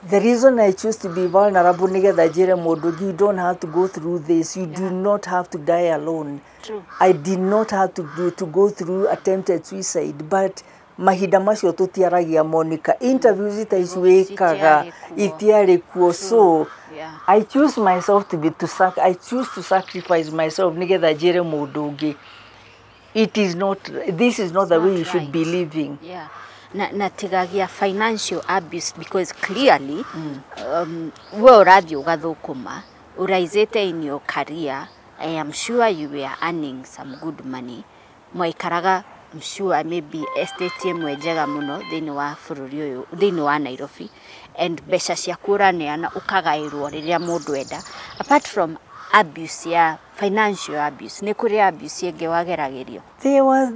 The reason I choose to be vulnerable, you don't have to go through this. You do not have to die alone. True. I did not have to go through attempted suicide, but mahinda macio tutiaragia Monica, interviews itaiciwikaga itiari kuo. So I choose myself I choose to sacrifice myself nigetha njire mundu ungi. This is not the way you should be living. Yeah. Na tigagia financial abuse, because clearly we urathi ugathukuma uraizete in your career. I am sure you were earning some good money. Mwaikaraga, I'm sure maybe estate mwe njega muno thini wa bururi uyu, thini wa Nairobi, and mbeca cia kuraneana ukagairwo riria mundu enda. Apart from abuse ya financial abuse, ni kuri abuse ingi wageragirio? There was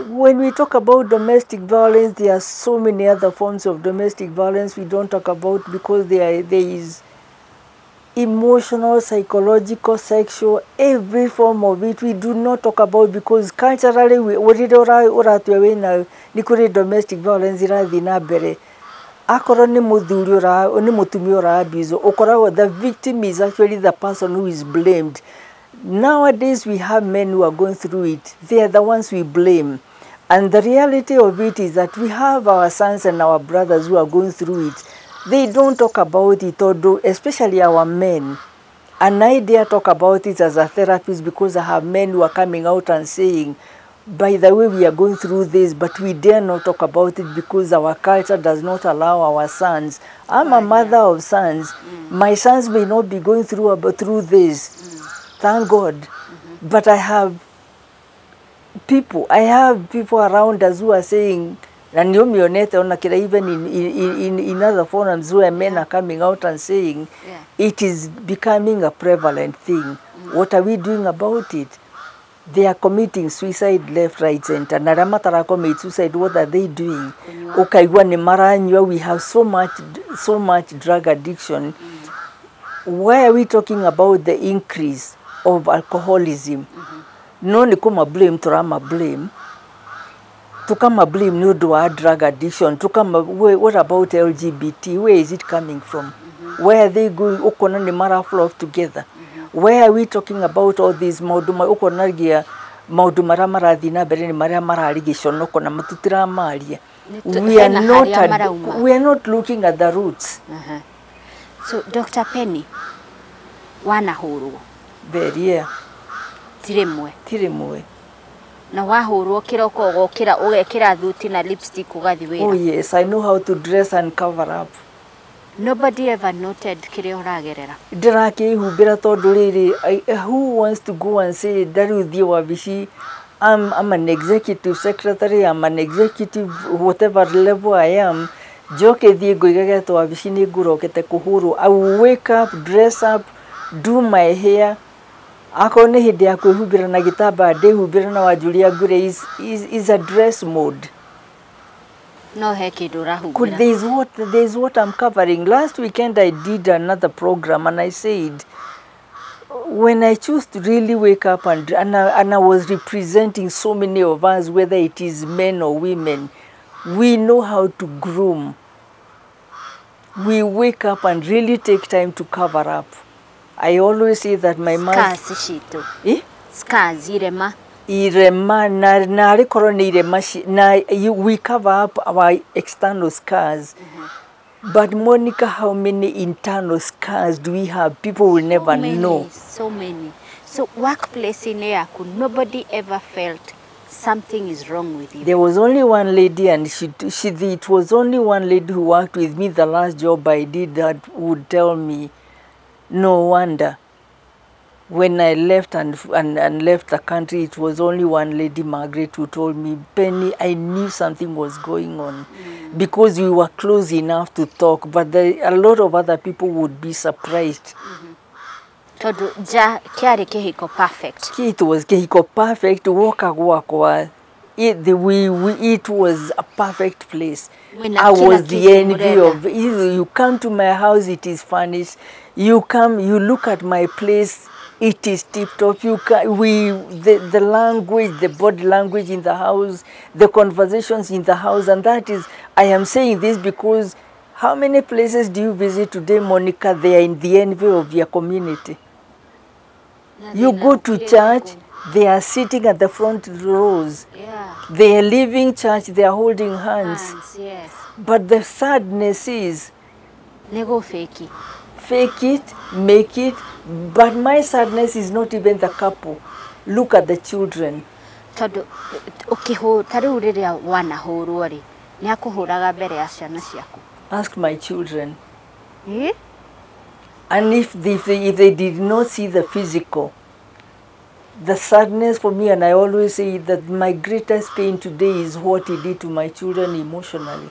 when we talk about domestic violence, there are so many other forms of domestic violence we don't talk about, because there is emotional, psychological, sexual, every form of it we do not talk about, because culturally we domestic violence irathi na mbere. Akoro ni mutumia ora abuse, okorago the victim is actually the person who is blamed. Nowadays we have men who are going through it. They are the ones we blame. And the reality of it is that we have our sons and our brothers who are going through it. They don't talk about it, or do, especially our men. And I dare talk about it as a therapist because I have men who are coming out and saying, by the way, we are going through this, but we dare not talk about it because our culture does not allow our sons. I'm a mother of sons. My sons may not be going through this. Thank God. But I have people around us who are saying, and even in other forums where men are coming out and saying, it is becoming a prevalent thing. What are we doing about it? They are committing suicide left, right, center. Naramatara commit suicide. What are they doing? Okay, we have so much drug addiction. Why are we talking about the increase of alcoholism? No, ni kuma blame, turama blame. Tukama blame no do drug addiction. What about LGBT? Where is it coming from? Where are they going? Okona ni mara flock together. Where are we talking about all these mauduma ukonagia maudumara maradina bereni maria maraligisho no kona matutira maria. We are not looking at the roots. So Dr. Penny, wana huru. Beria. Tirimwe. Na wahuru kiroko gokira ugekira thuti na lipstick ugathi wira. Oh yes, I know how to dress and cover up. Nobody ever noted kire uragerera. Drake hubira tondu riri, who wants to go and say daruthi wabishi, I'm an executive secretary, I'm an executive whatever level I am. Joke thie goigage to wabishi ni gurokete kuhuru. I will wake up, dress up, do my hair. Akone hidi ya kuhubira na gitaba de hubira na wajulia gure is a dress mode. No heki dura hubira. There's what I'm covering. Last weekend I did another program and I said, when I choose to really wake up and I was representing so many of us, whether it is men or women, we know how to groom. We wake up and really take time to cover up. I always say that my mother... Scars, irema. Irema, na koroni irema, we cover up our external scars. But Monica, how many internal scars do we have? People will never know. So many. So workplace in Eaku, nobody ever felt something is wrong with you. There was only one lady, and it was only one lady who worked with me the last job I did that would tell me, no wonder. When I left and left the country, it was only one lady, Margaret, who told me, Penny, I knew something was going on because we were close enough to talk, but a lot of other people would be surprised. Todo ja kiari kehiko perfect. It was kehiko perfect. It was a perfect place. I was the envy of. You come to my house, it is furnished. You look at my place, it is tip-top. The language, the body language in the house, the conversations in the house, and that is, I am saying this because how many places do you visit today, Monica? They are in the envy of your community. You go to church, they are sitting at the front rows. Yeah. They are leaving church, they are holding hands. Yes. But the sadness is, Nego fake. Fake it, make it, but my sadness is not even the couple. Look at the children. Todo tari urire wana horuori. Ni akuhuraga mbere ya ciana ciaku. Ask my children. And if they did not see the physical, the sadness for me, and I always say that my greatest pain today is what he did to my children emotionally.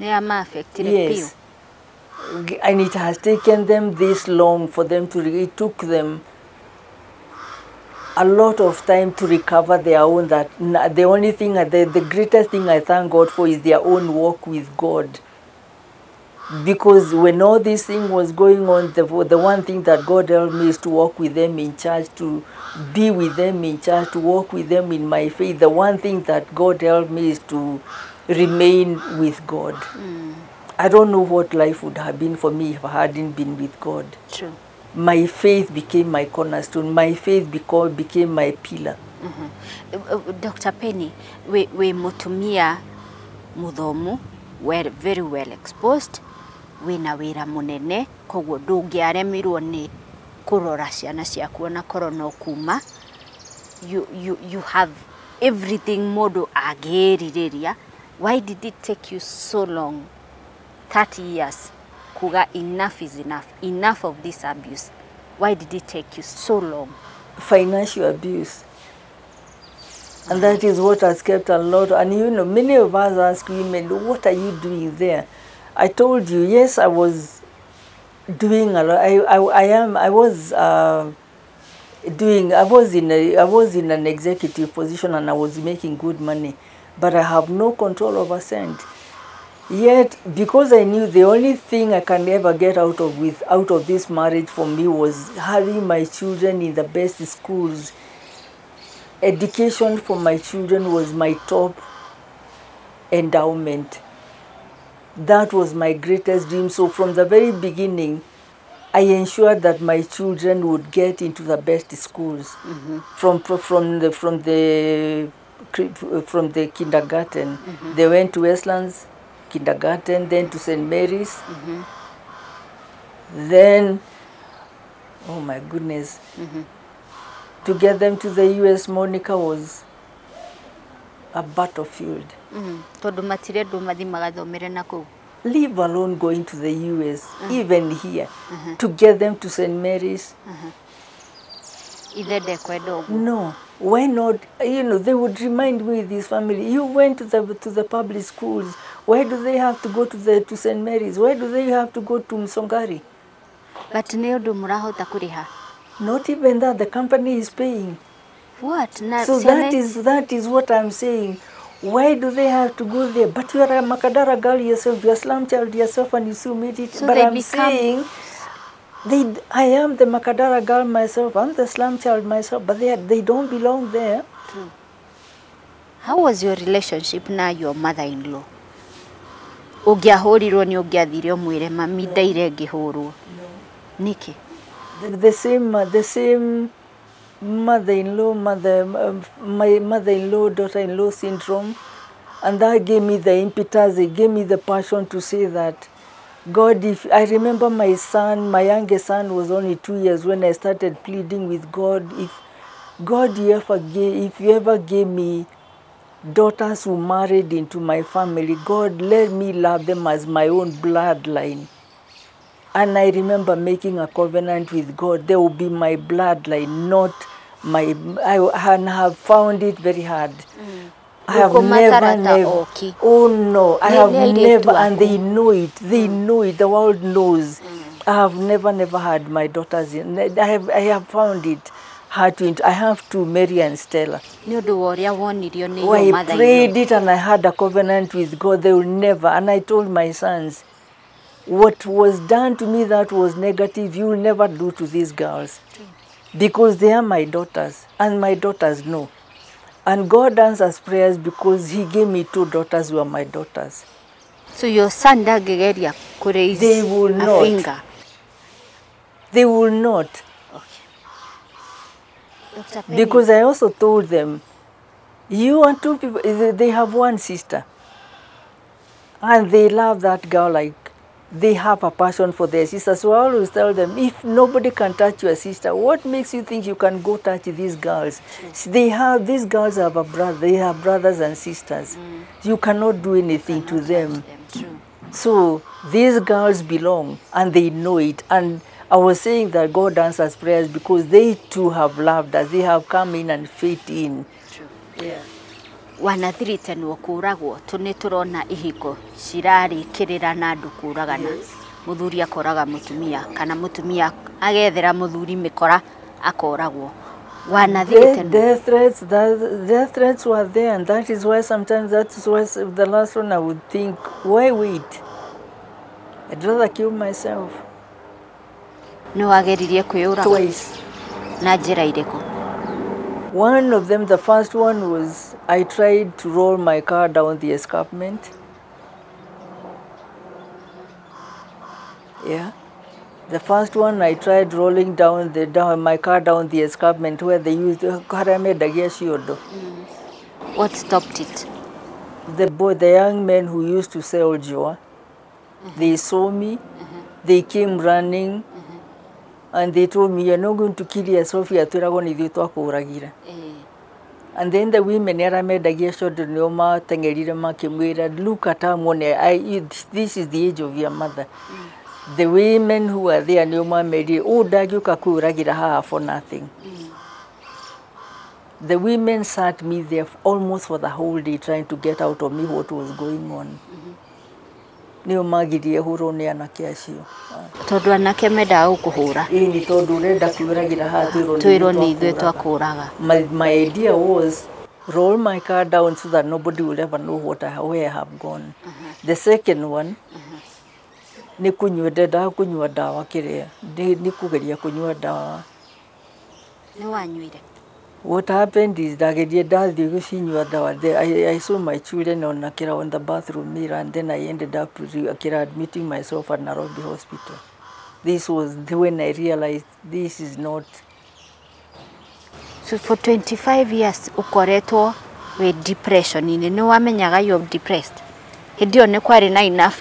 Yes. And it has taken them this long for them to, it took them a lot of time to recover their own, that the only thing, the greatest thing I thank God for is their own walk with God. Because when all this thing was going on, the one thing that God helped me is to walk with them in church, to be with them in church, to walk with them in my faith. The one thing that God helped me is to remain with God. I don't know what life would have been for me if I hadn't been with God. True. My faith became my cornerstone. My faith became my pillar. Dr. Penny, we mutumia muthomu, were very well exposed. We na wira munene koguo ndungiaremirwo ni kurora ciana ciaku na korona kuma. You have everything modo agerireria. Why did it take you so long, 30 years, kuga enough is enough, enough of this abuse? Why did it take you so long? Financial abuse. And that is what has kept a lot. And you know, many of us ask women, what are you doing there? I told you, yes, I was doing a lot. I was in an executive position and I was making good money, but I have no control over cent. Yet, because I knew the only thing I can ever get out of this marriage for me was having my children in the best schools. Education for my children was my top endowment. That was my greatest dream. So from the very beginning, I ensured that my children would get into the best schools. From the kindergarten. They went to Westlands kindergarten, then to St. Mary's. Then, oh my goodness, to get them to the US, Monica, was a battlefield. Leave alone going to the US, even here, to get them to St. Mary's. No, why not? You know, they would remind me, this family, you went to the public schools. Why do they have to go to St. Mary's? Why do they have to go to Msongari? But not even that, the company is paying. What? So that is what I'm saying. Why do they have to go there? But you are a Makadara girl yourself, you're a slum child yourself, and you still made it. So but I'm saying, I am the Makadara girl myself, I'm the slum child myself, but they don't belong there. True. How was your relationship now, your mother-in-law? Ugiahorirwo ni ugiathirio mwire mami ndaire ngihurwo. Niki? The same mother-in-law, my mother-in-law, daughter-in-law syndrome, and that gave me the impetus, it gave me the passion to say that, God, if I remember my son, my youngest son was only 2 years when I started pleading with God, if God, if you ever gave me daughters who married into my family, God, let me love them as my own bloodline. And I remember making a covenant with God. They will be my bloodline, not my... I have found it very hard. I have never... Oh no, I have never... And they know it. They know it. The world knows. I have never had my daughters in. I have found it hard to... I have to marry and Stella. I prayed it and I had a covenant with God. They will never... And I told my sons, what was done to me that was negative, you will never do to these girls. Because they are my daughters, and my daughters know. And God answers prayers because He gave me 2 daughters who are my daughters. So your son dagegeria kuraise they will a not. finger? They will not. Okay. Because I also told them, you are 2 people, they have 1 sister. And they love that girl like they have a passion for their sister. So I always tell them, if nobody can touch your sister, what makes you think you can go touch these girls? These girls have a brother, they have brothers and sisters. You cannot do anything to them. True. So these girls belong and they know it. And I was saying that God answers prayers because they too have loved us. They have come in and fit in. True. Yeah. Wanathiritanwo kuragwo tuniturona ihiko cirari kirira na andu kuragana muthuri akoraga mutumia kana mutumia agethera muthuri mikora akoragwo death threats were there, and that is why sometimes the last one I would think, why wait? I'd rather kill myself. No wageririe kwiyuraga twice. Na njira iriko? One of them, the first one was, I tried to roll my car down the escarpment. Yeah. The first one, I tried rolling my car down the escarpment where they used the What stopped it? The young men who used to sell joa, they saw me, they came running, and they told me, you're not going to kill yourself, you're going to talk. And then the women look at her, this is the age of your mother. The women who are there, for nothing. The women sat me there almost for the whole day trying to get out of me what was going on. Tondu anake mendaga gukuhura. Twirwo ni ithuĩ twakũraga. My idea was roll my car down so that nobody will ever know where I have gone. The second one, ni kunywa dawa kiria, ni kugeria kunywa dawa. Ni wanywire? What happened is that I saw my children on the bathroom mirror, and then I ended up admitting myself at Nairobi Hospital. This was when I realized this is not. So for 25 years, ukoretwo with depression. Ni wamenyaga you're depressed. Hidio ni kwari na enough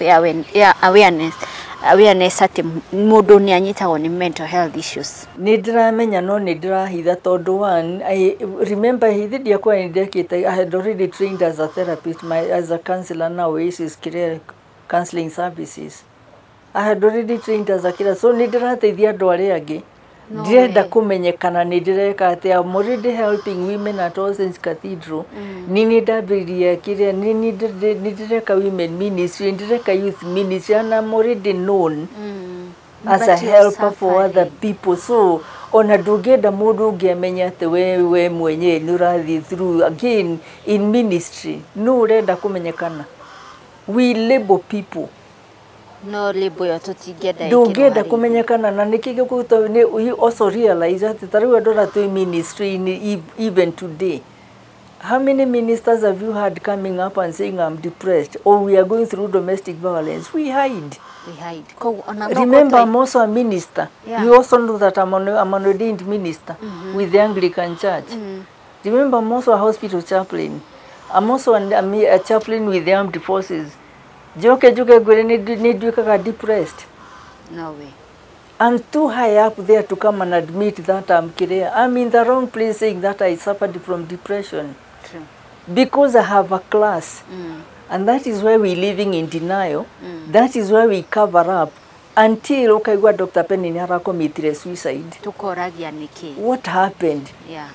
awareness ati mundu ni anyitagwo ni mental health issues. Nidiramenya no nidirahitha tondu one, I remember hithidia kwa nidekite, I had already trained as a therapist, as a counselor now, is career counseling services. I had already trained as a career, so nidirateithia andu aria angi. Direnda kumenyekana nidireka ati I'm already helping women at All Saints Cathedral. Nini dabiria kire nidireka women ministry, nidireka youth ministry, and I'm already known as a helper for other people. So ona dugeda mundu ngemenya ati we mwenye nurathi through again in ministry. No urenda kumenyekana. We label people. No label yo tutigeda dugeda kumenyekana na nikige kuto ni also realize that taru adora to ministry even today. How many ministers have you had coming up and saying I'm depressed or we are going through domestic violence? We hide. Remember, I'm also a minister. Yeah. You also know that I'm an ordained minister with the Anglican Church. Remember, I'm also a hospital chaplain. I'm also a chaplain with the armed forces. Joke depressed. No way. I'm too high up there to come and admit that I'm in the wrong place saying that I suffered from depression. True. Because I have a class. And that is why we're living in denial. That is why we cover up until Dr. Penny Njoroge committed suicide. What happened? Yeah.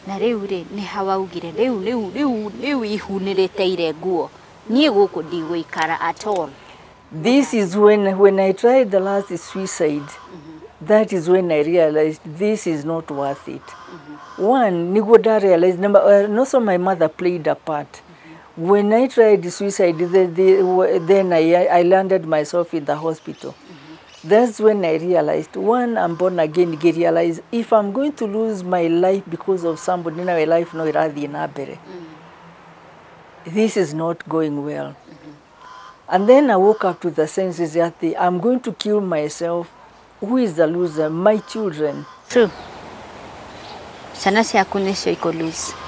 Na riu ri ni hawaugire riu ihunirite ire nguo nie guku ndigwikara at all. This is when I tried the last suicide. That is when I realized this is not worth it. One, Nigoda realized also my mother played a part. When I tried suicide, then I landed myself in the hospital. That's when I realized, one, I'm born again, I realized if I'm going to lose my life because of somebody, my life no iradi inabere. This is not going well. And then I woke up to the senses that I'm going to kill myself. Who is the loser? My children. True.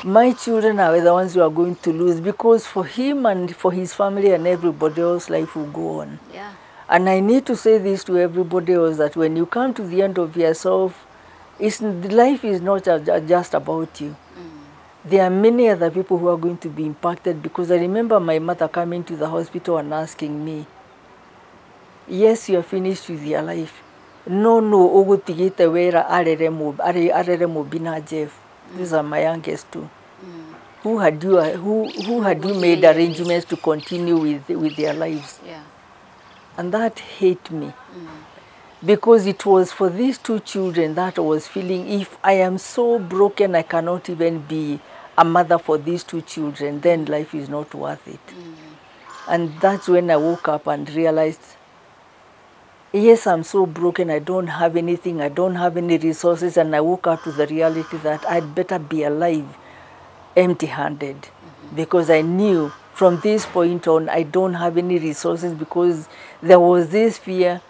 My children are the ones who are going to lose because for him and for his family and everybody else, life will go on. Yeah. And I need to say this to everybody else that when you come to the end of yourself, life is not just about you. There are many other people who are going to be impacted because I remember my mother coming to the hospital and asking me, yes, you are finished with your life. No, ogutigite wera arere mobina Jeff. These are my youngest two. Who had you made arrangements to continue with their lives? Yeah. And that hit me. Because it was for these two children that I was feeling, if I am so broken I cannot even be a mother for these two children, then life is not worth it. And that's when I woke up and realized Yes, I'm so broken. I don't have anything. I don't have any resources. And I woke up to the reality that I'd better be alive empty-handed. Because I knew from this point on, I don't have any resources because there was this fear.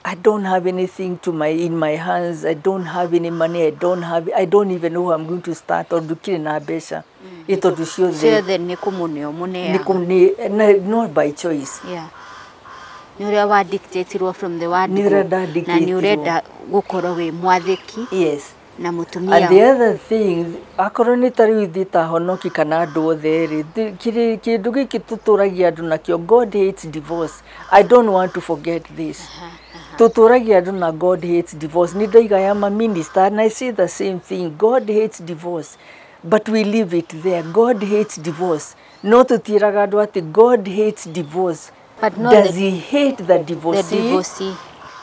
I don't have anything in my hands. I don't have any money. I don't even know who I'm going to start or do na besha. Ito to show not by choice. Yeah. Nure wa dictated from the word na nureda gukoro we mwathiki. Yes. Na mutumia. And the other thing, akorwo nĩ tarĩu thita honoki kana andũ othe rĩ, kĩndũ gĩkĩ tũtũragia andũ nakĩo, God hates divorce. I don't want to forget this. Tũtũragia andũ na God hates divorce. Nĩ ndaiga ya ma minister and I say the same thing. God hates divorce. But we leave it there. God hates divorce. No tũtiraga andũ atĩ God hates divorce. But no, does he hate the divorcee? The divorcee.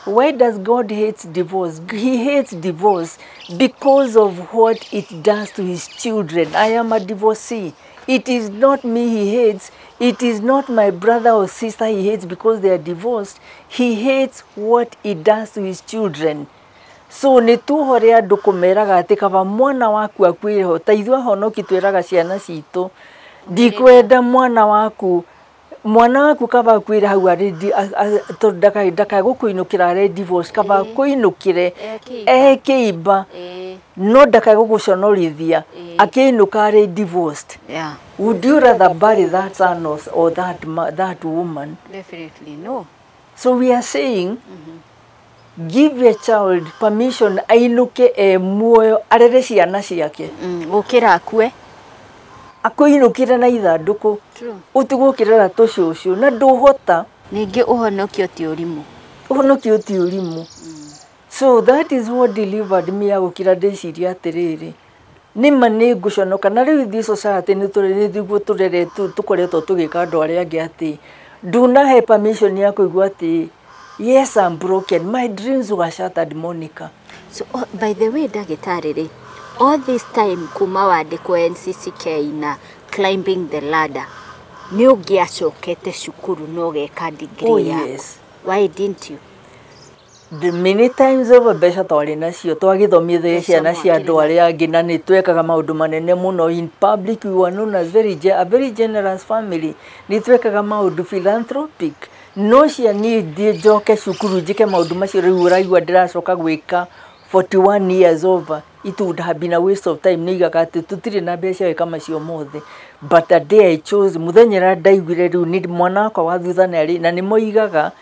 Why does God hate divorce? He hates divorce because of what it does to his children. I am a divorcee. It is not me he hates. It is not my brother or sister he hates because they are divorced. He hates what it does to his children. So nĩ tuhore andũ kũmeraga atĩ kaba mwana waku akwĩreho ta ithuĩ ahonoki twĩraga ciana citũ ndikwenda mwana waku kaba akwĩre hau arĩ ndaka gũkũinũkĩra arĩ divorce kaba kũinũkĩre ekĩimba no ndaka gũgũconorithia akĩinũka arĩ divorced. Yeah. Would you rather bury that son or that woman? Definitely no. So we are saying give your child permission ainuke muoyo arere ciana ciake gukira akue akuinukire na ithanduku utigukirira tucucu na nduhota ningi uhonokio ti urimu so that is what delivered me agukira ndiciria atiriri nima ni nguconoka na riu thi society ni thiguo turere tukoretwo tugika andu aria angi ati ndunahe permission ya kuigua ati yes, I'm broken. My dreams were shattered, Monica. So, by the way, Dagitari, all this time, kuma wandikwo NCCK na climbing the ladder, ni ugiacokete shukuru no geka degree yako. Yes. Why didn't you? The many times over besha twari nacio twagithomithia ciana cia andu aria angi na ni twekaga maundu manene muno in public. We were known as a very generous family. Ni twekaga maundu philanthropic. No cia ni njoke cukuru njike maundu macio riu uraigua ndiracoka gwika 41 years over. It would have been a waste of time. Nigaga ati tutire na mbeca weka macio mothe. But a day I chose muthenyera ndaiguire riu ni mwana wakwa wa thutha na ni moigaga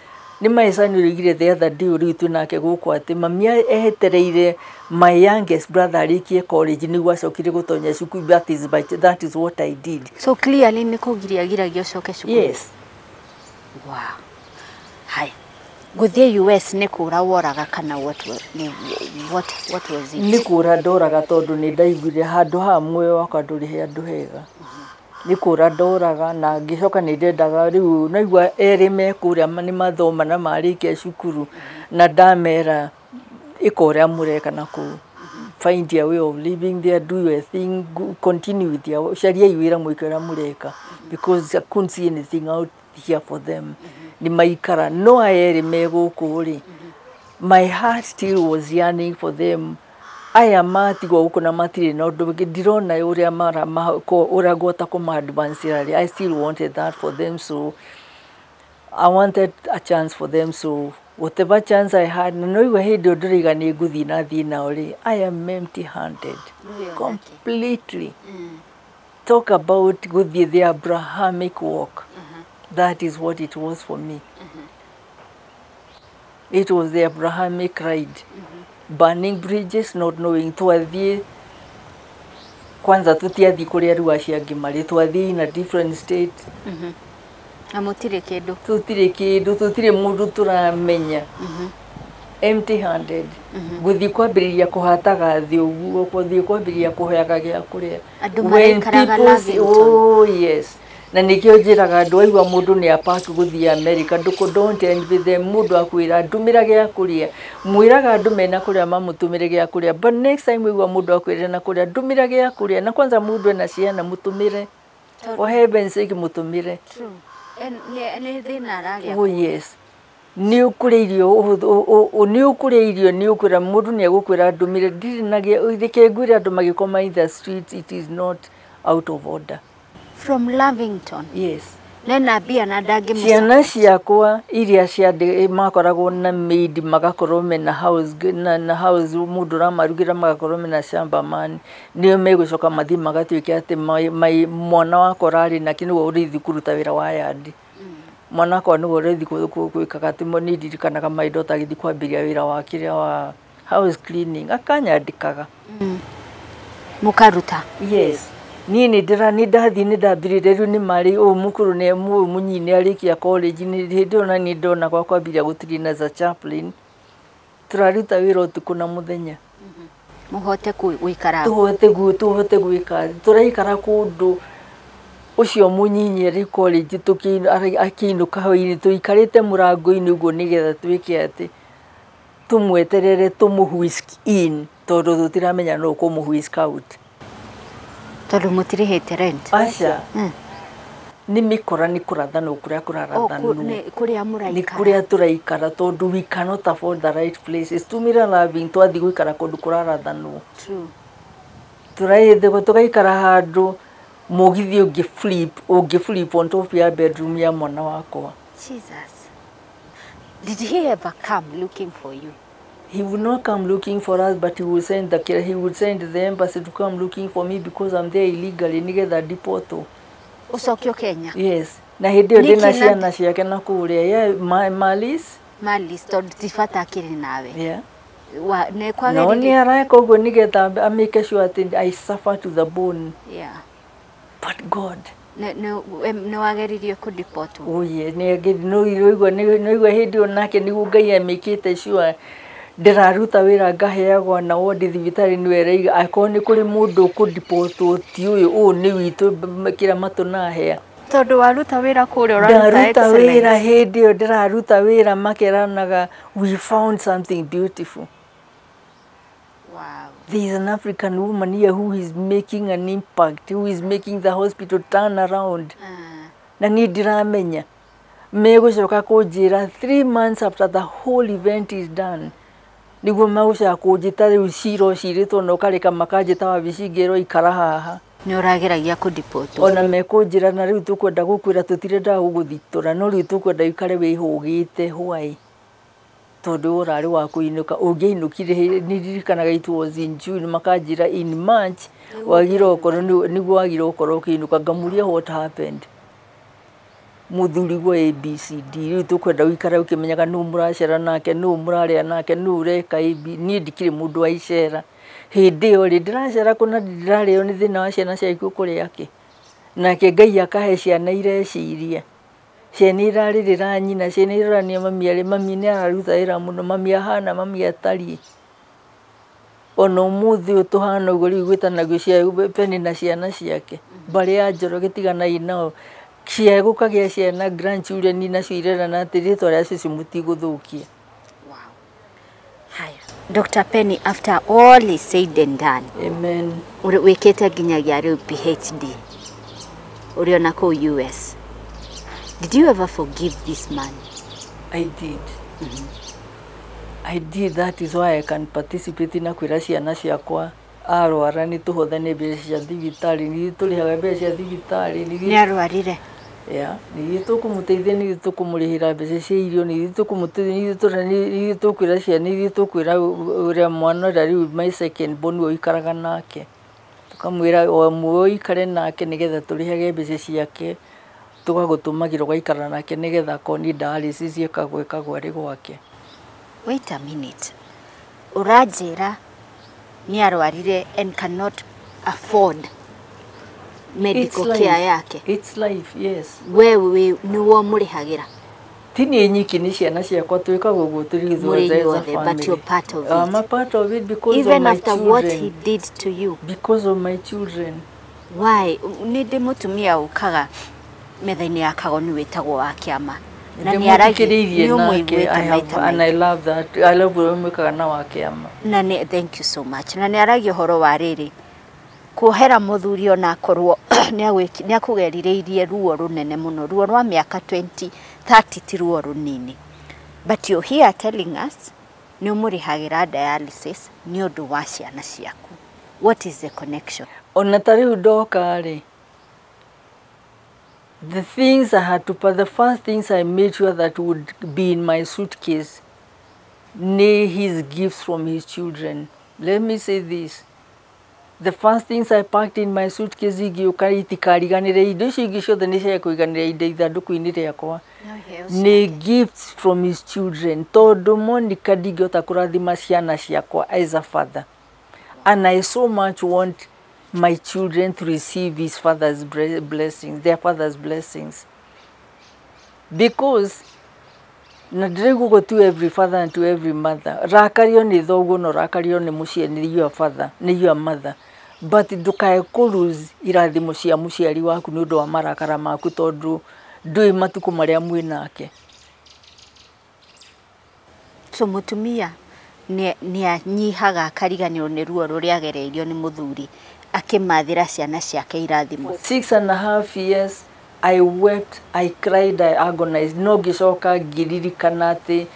ni maicani urigire the other day uri tunake guku ati mami ehetereire my youngest brother arikie college ni gwacokire gutonya cukuru. That is what I did. So clearly ni kugiriagiragia ucoke cukuru. Yes. Wow. Hi. Guthie US ni kura woraga kana what was it? Ni kura ndoraga tondu ni ndaiguire handu ha muoyo wakwa nduri handu hega. Ni kura ndoraga na ngicoka ni ndendaga riu naigua eri me kuria ni mathoma na marikia cukuru na ndamera ikoria mureka na ku find your way of living there, do your thing, continue with your sharia iwira mwikara mureka because I couldn't see anything out here for them. Ni maikara no aeri me guku ri my heart still was yearning for them. Aya matigwo guku na matire na undu ndirona uria mara ura gota kuma advance rally. I still wanted that for them, so I wanted a chance for them. So whatever chance I had, no iwa hindi ndiriga ni nguthi na thina uri I am empty handed completely. Talk about guthi the Abrahamic walk. That is what it was for me. It was the Abrahamic ride. Burning bridges, not knowing twathie kwanza tutiathi kuria riu aciangi mari twathie in a different state. Amutire kindu tutire mundu turamenya. Empty handed. Guthi kwambiriria kuhataga thi uguo kuthi kwambiriria kuheaga gia kuria. When people oh yes. Na nikio njiraga andu aigua mundu ni apaki guthia America don't envy them. Mundu akwira ndumirage ya kuria mwiraga andu mena kuria mamutumire ya kuria, but next time wigua mundu akwira na kuria ndumirage ya kuria na kwanza mundu ena ciana mutumire for heaven's sake mutumire. True. And thina araria. Oh yes. ni ukure irio ni ukura mundu ni agukwira ndumire ndiri nagia uthike ngwira andu magikoma in the streets. It is not out of order. From Lavington? Yes. Nena bia na ndage musa. Ciana ciakwa iria ciande makoragwo na maid magakorwo mena house mundu ramarugira magakorwo mena shamba man nio megucoka mathi magatuike ati mwana wakwa rari na kinu urithi kuruta wira wa yandi mwana wakwa ni urithi kuikaga ati moni ndirikanaga maido tagithi kwambiria wira wa kiria wa house cleaning akanyandikaga mukaruta. Yes. Ni ndathi ni ndambirire riu ni mari mukuru ne munyine arikia college ni ndona ni ndona kwa kwambiria gutiri na za chaplain turaruta wira utuku na muthenya muhote kuikara tuhote guikara turaikara kundu ucio munyinyi ari college akiinuka hoini tuikarite murango-ini uguo nigetha twike ati tumweterere tumuhuisk in tondu tutiramenya no kumuhuisk out. Tondu mutirihite rent. Acha. Ni mikora ni kurathana ukuria kurarathana. Kuria muraikara. Ni kuria turaikara tondu we cannot afford the right places. Tumira Laving twathi guikara kundu kurarathana. True. Turaithe tugaikara handu mugithi ungiflip on top ya bedroom ya mwana wakwa. Jesus. Did he ever come looking for you? He would not come looking for us, but he would send the embassy to come looking for me because I'm there illegally. Nigetha deporto. Ucokio Kenya? Yes. Na hindi ndina ciana ciake na kuria ya Malis tondu tifata akiri nawe. Yeah. Ne kwageri. No ni arako uguo nigetha make sure that I suffer to the bone. Yeah. But God. Ne wageririo ku deporto. Oh yes. Ne igua hindi onake nigu Ngai amikite sure ndiraruta wira ngaheagwo na wodi thibitari ni wera akoni ni kuri mundu ku deporto ti uyu ni witu kira matu na hea tondu waruta wira kuria uraruta wira hindi yo ndiraruta wira makeranaga we found something beautiful. Wow. There is an African woman here who is making an impact, who is making the hospital turn around. Na ni ndiramenya megucoka kunjira 3 months after the whole event is done. Niguo magucoka kunjita riu ciro ciritwo no karika makanjita wabicingirwo ikara haha ni urageragia ku deport ona mekunjira na riu tukwenda gukwira tutirenda guguthitura no riu tukwenda ikare wihugite hwai tondu urari wa kuinuka ungiinukire ndirikanaga it was in June makanjira in March wagiro okoro niguo wagiro okoro kiinuka ngamuria what happened muthuri gwa ABCD riu tukwenda wikara ukimenyaga nu muracera nake nu muraria nake nu reka ni ndikire mundu wa icera hindi yo ri ndiracera kuna ndirario ni thina wa ciana ciaku kuri yake nake Ngai akahe ciana ireciria ciana iraririra nyina ciana irorania mami ni araruta wira muno mami ahana mami atari ono muthi utuhana uguo riu gwitanagio cia Penny na ciana ciake bari ya Njoroge tigana inao ciego kagia ciana grandchildren ni nacio irerana ati ritwa ria cici mutiguthukia. Wow. Haya Dr. Penny, after all is said and done, amen, wikite nginyagia riu PhD uriona ku US, did you ever forgive this man? I did. I did. That is why I can participate in kwira ciana ciakwa arwara ni tuhothane mbeca cia thibitari ni turihaga mbeca cia thibitari ni arwarire. Yeah, ni tukumuteithia ni tukumurihira mbeca cia irio ni tukumuteithia ni tukwira ciana ni tukwira uria mwana riu my second born oikaraga nake tukamwira o muo ikare nake nigetha turihage mbeca ciake tugagutumagirwo gaikara nake nigetha koni dialysis ikagwekagwo ari gwake. Wait a minute. Urajira ni arwarire and cannot afford medical care yake. It's life, yes. Wewe niwo murihagira. Tini nyiki ni ciana ciakwa twikagwo uguo turigithwo as a family. But you're part of it. I'm a part of it because even of my after children. what he did to you. Because of my children. Why? Ninde mutumia ukaga metha-ini ya Kagoni witagwo wa kiama. Na ni aragiririe nake and I love that. I love umwikaga na wa kiama. Na ni thank you so much. Na ni aragi horo wa riri. Kuhera muthuri ona korwo ni akugeriririe ruo runene muno ruo rwa miaka 20 30 ti ruo runini But you're here telling us ni umurihagira dialysis ni undu wa ciana ciaku. What is the connection? Ona tariu ndoka ri, the things I had to put, the first things I made sure that would be in my suitcase, ne his gifts from his children. Let me say this. The first things I packed in my suitcase igioka itikariganire indo cingi ciothe ni cia kuiganira indo ithanduku-ini riakwa ni gifts from his children. Tondu Monica ndigihota kurathima ciana ciakwa as a father, and I so much want my children to receive his father's blessings, their father's blessings, because na dirego to every father and to every mother. Rakario ni thoguo no rakario ni mucie ni your father, ni your mother. But ndukae kuruz irathimo cia muciari waku ni undu wa marakara maku tondu ndui matuku maria mwi nake. So mutumia ni anyihaga kariganiro ni ruo ruria agereirio ni muthuri akimathira ciana ciake irathimo. 6.5 years I wept, I cried, I agonized. No gicoka ngiririkana ati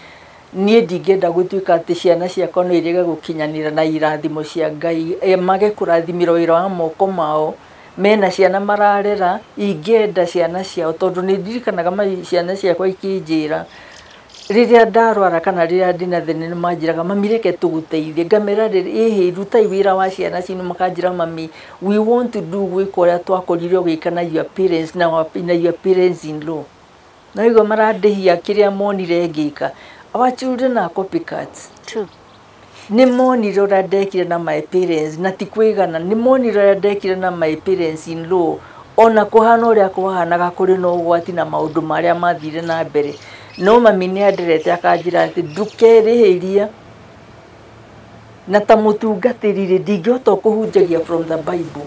nie ndingenda gutuika ati ciana ciakwa no irege gukinyanira na irathimo cia Ngai, mage kurathimirwo wira wa moko mao, mena ciana mararera, ingenda ciana ciao tondu ni ndirikanaga ciana ciakwa ikinjira riria ndarwara kana riria ndina thini ni manjiraga mami reke tuguteithie, ngamera ihi rutai wira wa ciana cinu, makanjira mami we want to do gwika uria twakoririo gwika na your parents na your parents in law, na igo marandihia kiria monire ngika. Our children are copycats. True. Ni monire uria ndekire na my parents na ti kwigana, ni monire uria ndekire na my parents in law, ona kuhana uria kuhanaga kuri no ugwati na maundu maria mathire na mbere. No mami ni anderete akanjira ati ndukerihiria na ta mutungatirire ndingihota kuhunjagia from the Bible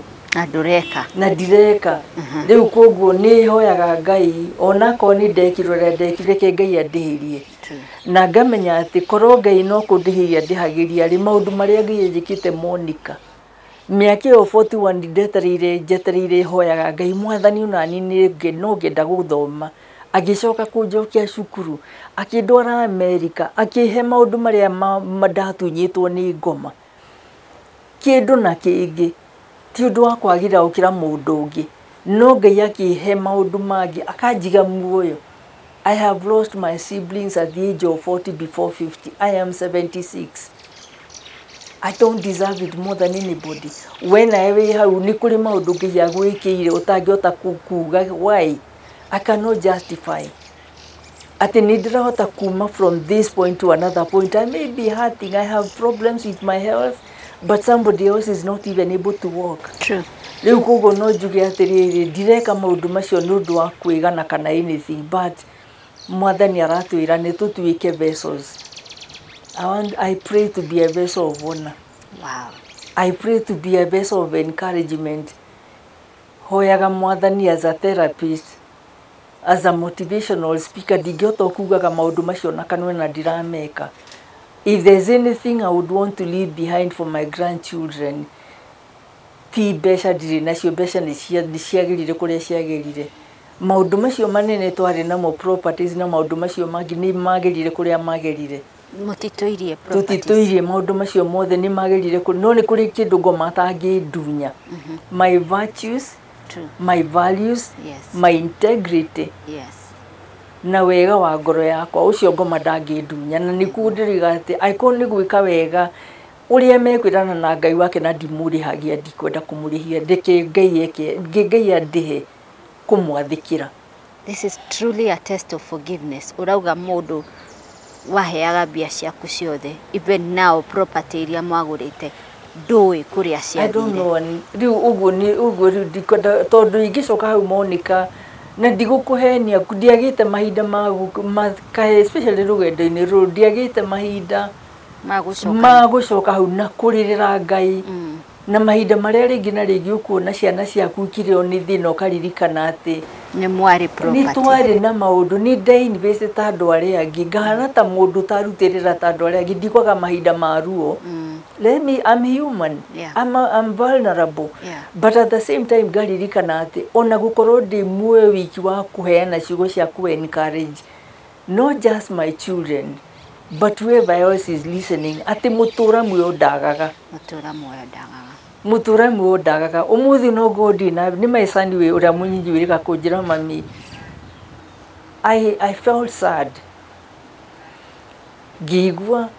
na ndireka riu koguo ni hoyaga Ngai ona ko ni ndekirwo ndekire ke Ngai andihirie na ngamenya ati korwo Ngai no kundihiria ndihagiria ri maundu maria Ngai njikite Monica miaka yo 41 njeterire hoyaga Ngai mwathani unani ni no ngenda guthoma. Agicoka kunjokia cukuru, akindwara America, akihe maundu maria mandatunyitwo ni ngoma. Kindu na kingi ti undu wa kwagira ukira mundu ungi, no Ngai akihe maundu mangi akanjiga muoyo. I have lost my siblings at the age of 40 before 50. I am 76. I don't deserve it more than anybody. When I way hau ni kuri maundu Ngai agwikire utangihota kuga why. I cannot justify. Ati nidirahota kuma from this point to another point. I may be hurting, I have problems with my health, but somebody else is not even able to walk. True. Riu koguo no njuge atiriri ndireka maundu macio ni undu wa kwigana kana anything, but mwathani aratwira ni tutuike vessels. I pray to be a vessel of honor. Wow. I pray to be a vessel of encouragement. Hoyaga mwathani as a therapist, as a motivational speaker, ndingihota kugaga maundu macio na kanwe na ndirameka. If there's anything I would want to leave behind for my grandchildren, ti besha ndiri nacio, besha ni ciagirire kuria ciagirire. Maundu macio manene twari namo properties na maundu macio mangi ni magirire kuria magirire. Mutituirie properties. Tutituirie maundu macio mothe ni magirire no ni kuri kindu ngoma tangidunya. My virtues, True. My values, Yes. my integrity, Yes. na wega wa ngoro yakwa ucio ngoma ndangidunya na nikundiriga ati aiko ni gwika wega uria mekwirana na Ngai wake na ndimurihagia ndikwenda kumurihia ndeke Ngai andihe kumwathikira. This is truly a test of forgiveness. Urauga mundu waheaga mbia ciaku ciothe, even now property iria mwagurite ndui kuria ciathire. I don't know, riu uguo ndikwenda tondu ingicoka hau Monica na ndigukuhenia ndiagite mahinda makahe especially rugendo-ini ru ndiagite mahinda magucoka hau na kuririra Ngai na mahinda maria ringi na ringi ukuona ciana ciaku ikireo ni thina ukaririkana ati ni mwari property ni twari na maundu ni invest ta andu aria angi ngahana ta mundu tarutirira ta andu aria angi ndikwaga mahinda maruo. I'm human. Yeah. I'm vulnerable. Yeah. But at the same time ngaririkana ati ona gukorwo ndi muoyo wiki wa kuheana ciugo cia ku encourage not just my children, but whoever else is listening, ati mutura muyo dagaga. Mutura muyo dagaga. Umuthi no godi na ni maisani we ura munyinji wirika kujira mami. I felt sad. Gigwa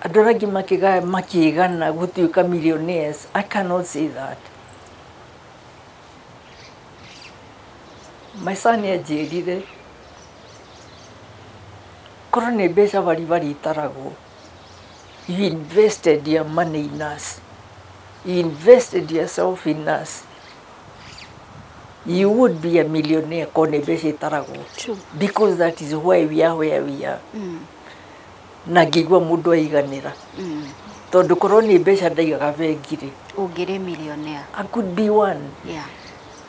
adoragi makigana gutuika millionaires. I cannot say that. My son is jaded. Korone besa vari tarago. You invested your money in us. You invested yourself in us. You would be a millionaire korone besa tarago. True. Because that is why we are where we are. Nagigwa mudo iganira. Todo korone besa daiga vegiri. Ugire millionaire. I could be one. Yeah.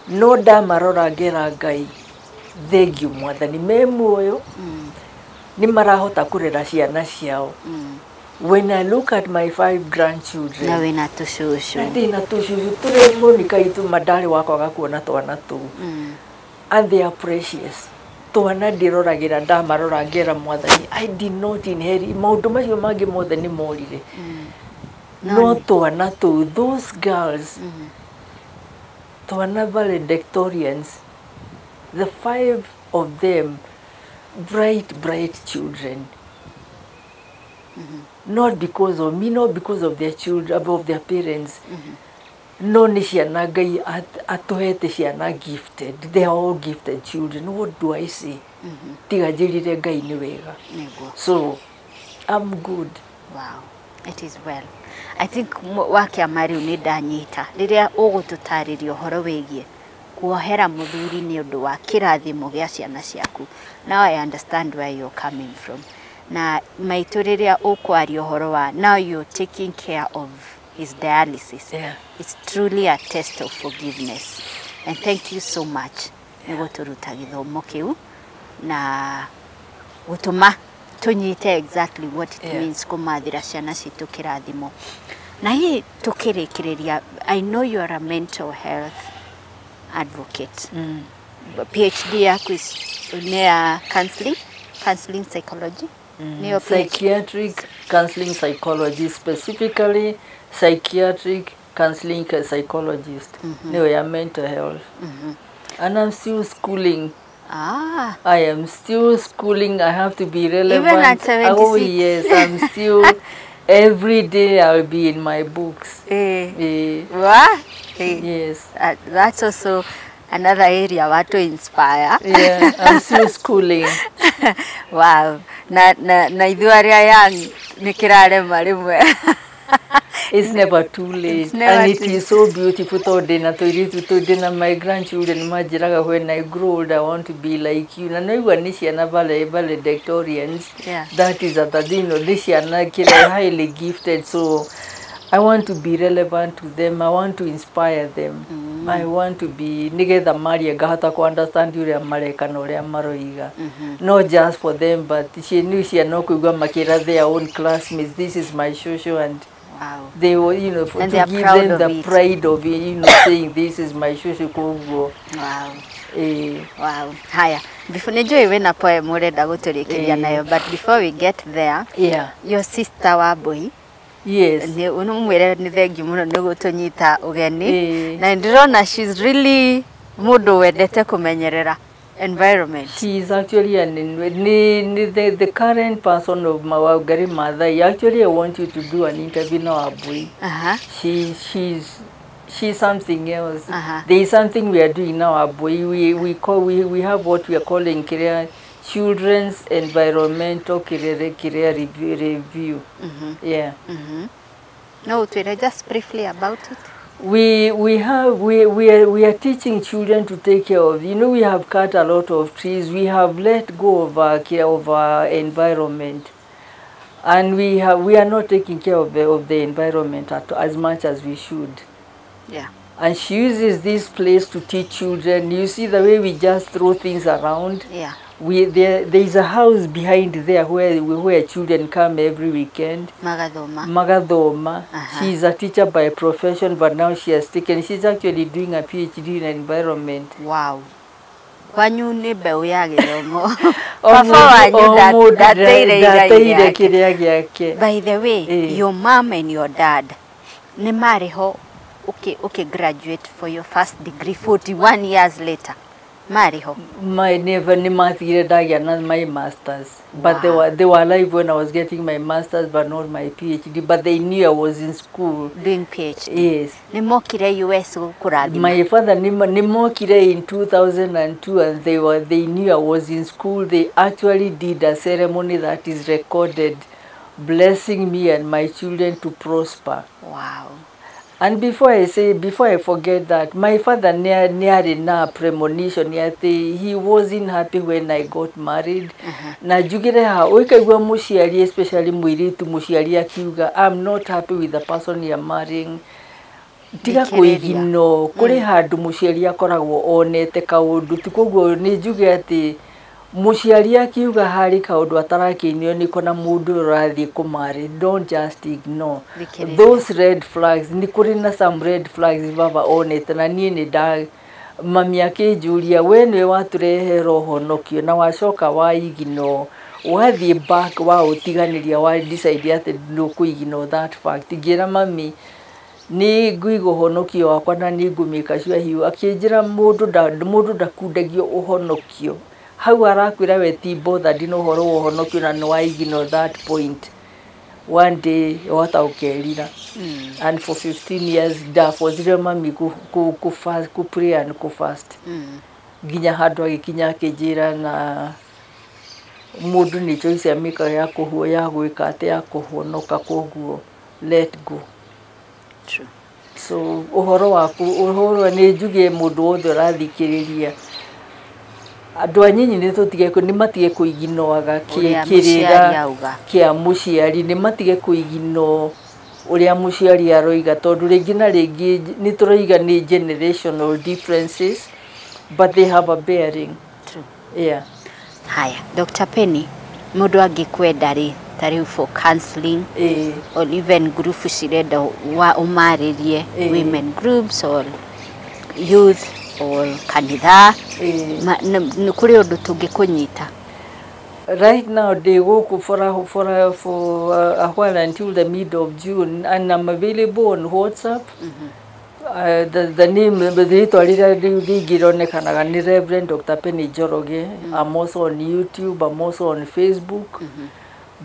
No damarora gera gai. Thegi mwathani me muoyo. Ni marahota kurera ciana ciao. When I look at my 5 grandchildren, na wina tushushu. Ndina tushushu tule monika itu madali wako gakuona twana tu. And they are precious. Twana dirora gira damarora gera mwathani. I did not inherit maundu macio mangi mothe ni morire. No twana tu, those girls. Twana valedictorians, the 5 of them, bright children. Not because of me, not because of their children, of their parents. No nishiana gai atohete shiana gifted. They are all gifted children. What do I say? Tiga jirire gai niwega. So, I'm good. Wow, it is well. I think wake amari unidanyita. Riria ugututaririo horo wegie kuohera muthuri ni undu wa kirathimo gia ciana ciaku. Now I understand where you're coming from. Na maitu riria ukwario horo wa now you're taking care of his dialysis. Yeah. It's truly a test of forgiveness. And thank you so much. Nigo turuta githomo kiu na gutuma tunyite exactly what it means kumathira ciana citu kirathimo. Na hii tukirekereria, I know you are a mental health advocate. PhD yaku is near counseling psychology. Psychiatric counseling psychology, specifically psychiatric counseling psychologist. No, I am mental health. And I'm still schooling. I am still schooling. I have to be relevant. Even at 76? Oh yes, I'm still, every day I'll be in my books. What? Yes. That's also another area what to inspire. Yeah, I'm still schooling. Wow. Na idhuaria yang nikirare marimwe. It's never too late. And it is so beautiful. My grandchildren, when I grow old, I want to be like you. And I valedictorians. Yeah. That is at the highly gifted. So I want to be relevant to them. I want to inspire them. I want to be nigeda Maria Gahata to understand you Maroiga. Not just for them, but she knew she had no makira their own classmates. This is my shosho, and wow. They were, you know, to give them the pride of it, you know, saying this is my shosho Kongo. Wow. Wow. Haya. Before Nejo even a poem mureda guturikiriya nayo, but before we get there, your sister wa boy. Yes. Ni unumwere ni thengi muno ni gutunyita ugeni. Na ndirona she's really mudu wendete kumenyerera environment. She is actually the current person of my grandmother. Actually, I want you to do an interview now, boy. She's something else. There is something we are doing now, boy. We have what we are calling children's environmental career review. Yeah. No, just briefly about it. We are teaching children to take care of. You know, we have cut a lot of trees. We have let go of our environment, and we are not taking care of the environment as much as we should. Yeah. And she uses this place to teach children. You see the way we just throw things around. Yeah. There is a house behind there where children come every weekend. Magadoma. She's a teacher by profession, but now she's actually doing a PhD in environment. Wow. Kwanyu nĩ mbeũ ya gĩthomo. Baba wanyu ndateire kĩrĩa gĩake. By the way, your mom and your dad nĩ marĩ ho graduate for your first degree 41 years later. Marĩ ho. My never nĩ mathire ndagĩa na my masters. But they were alive when I was getting my masters, but not my PhD. But they knew I was in school doing PhD. Yes. Nĩ mokire US kũrathima. My father nĩ mokire in 2002, and they knew I was in school. They actually did a ceremony that is recorded, blessing me and my children to prosper. Wow. And before I forget that, my father near na premonition yate, he wasn't happy when I got married. Na jugire ha oikaigwa muciari, especially muiritu muciari akiuga, I'm not happy with the person you're marrying. Tiga kuigino kuri handu muciari akoragwo onete kaundu tikoguo ni juge ati muciari akiuga hari kaundu atarakinio niko na mundu urathi kumari. Don't just ignore those red flags. Ni kuri na some red flags baba onete na nie ni da mami akinjuria we ni waturehe roho nokio na wacoka wa igino wathi back wa utiganiria wa decide ati no kuigino that fact. Gira mami ni nguigo honokio wakwa na ni ngumika cio hiu akinjira mundu ndakundagio uhonokio. Hau arakwira we ti bothered no horo uhonokio na no waigino that point. One day wataukerira. And for 15 years ndafozire mami ku pray and ku fast. Ginya handu agikinya akinjira na mundu ni choice ya mika ya kuhuo ya gwika ate ya kuhonoka koguo let go. True. So uhoro ni njuge mundu wothe urathikiriria andu anyinyi ni tutige ni matige kuiginoaga kirira kia muciari ni matige kuigino uria muciari aroiga tondu ringi na ringi ni turoiga ni generational differences, but they have a bearing. True. Yeah. Haya, Dr. Penny, mundu angikwenda ri tariu for counseling or even group cirenda wa umaririe women groups or youth or kanitha ni kuri undu tungikunyita. Right now they go for a while until the mid of June, and I'm available on WhatsApp. The name the Rev-Dr Penny Njoroge. I'm also on YouTube. I'm also on Facebook.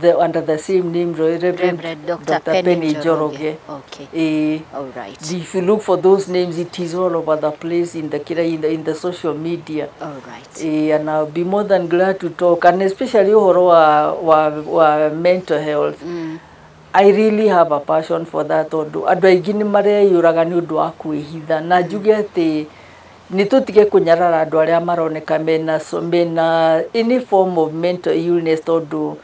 Under the same name, Rev-Dr Penny Njoroge. Okay. All right. If you look for those names, it is all over the place in the social media. All right. And I'll be more than glad to talk, and especially wa mental health. I really have a passion for that. Andu aingi ni mareyuraga ni undu wa kwihitha na njuge ati ni tutige kunyarara andu aria maroneka mena any form of mental illness. Tondu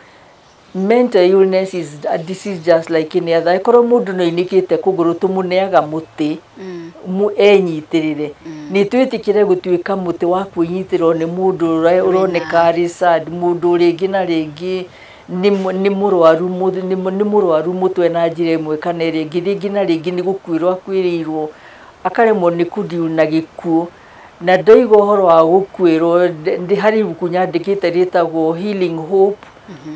mental illness is a disease just like any other. Ikoro mundu no inikite kuguru tumuneaga muti enyitirire ni twitikire gutuika muti wa kwinyitirwo ni mundu uroneka ari sad, mundu ringi na ringi ni murwaru mutwe na njira imwe kana ringi na ringi ni gukwirwo akwirirwo akaremwo ni kudiu na gikuo na ndoigo horo wa gukwirwo ndi hari ibuku nyandikite ritagwo Healing Hope.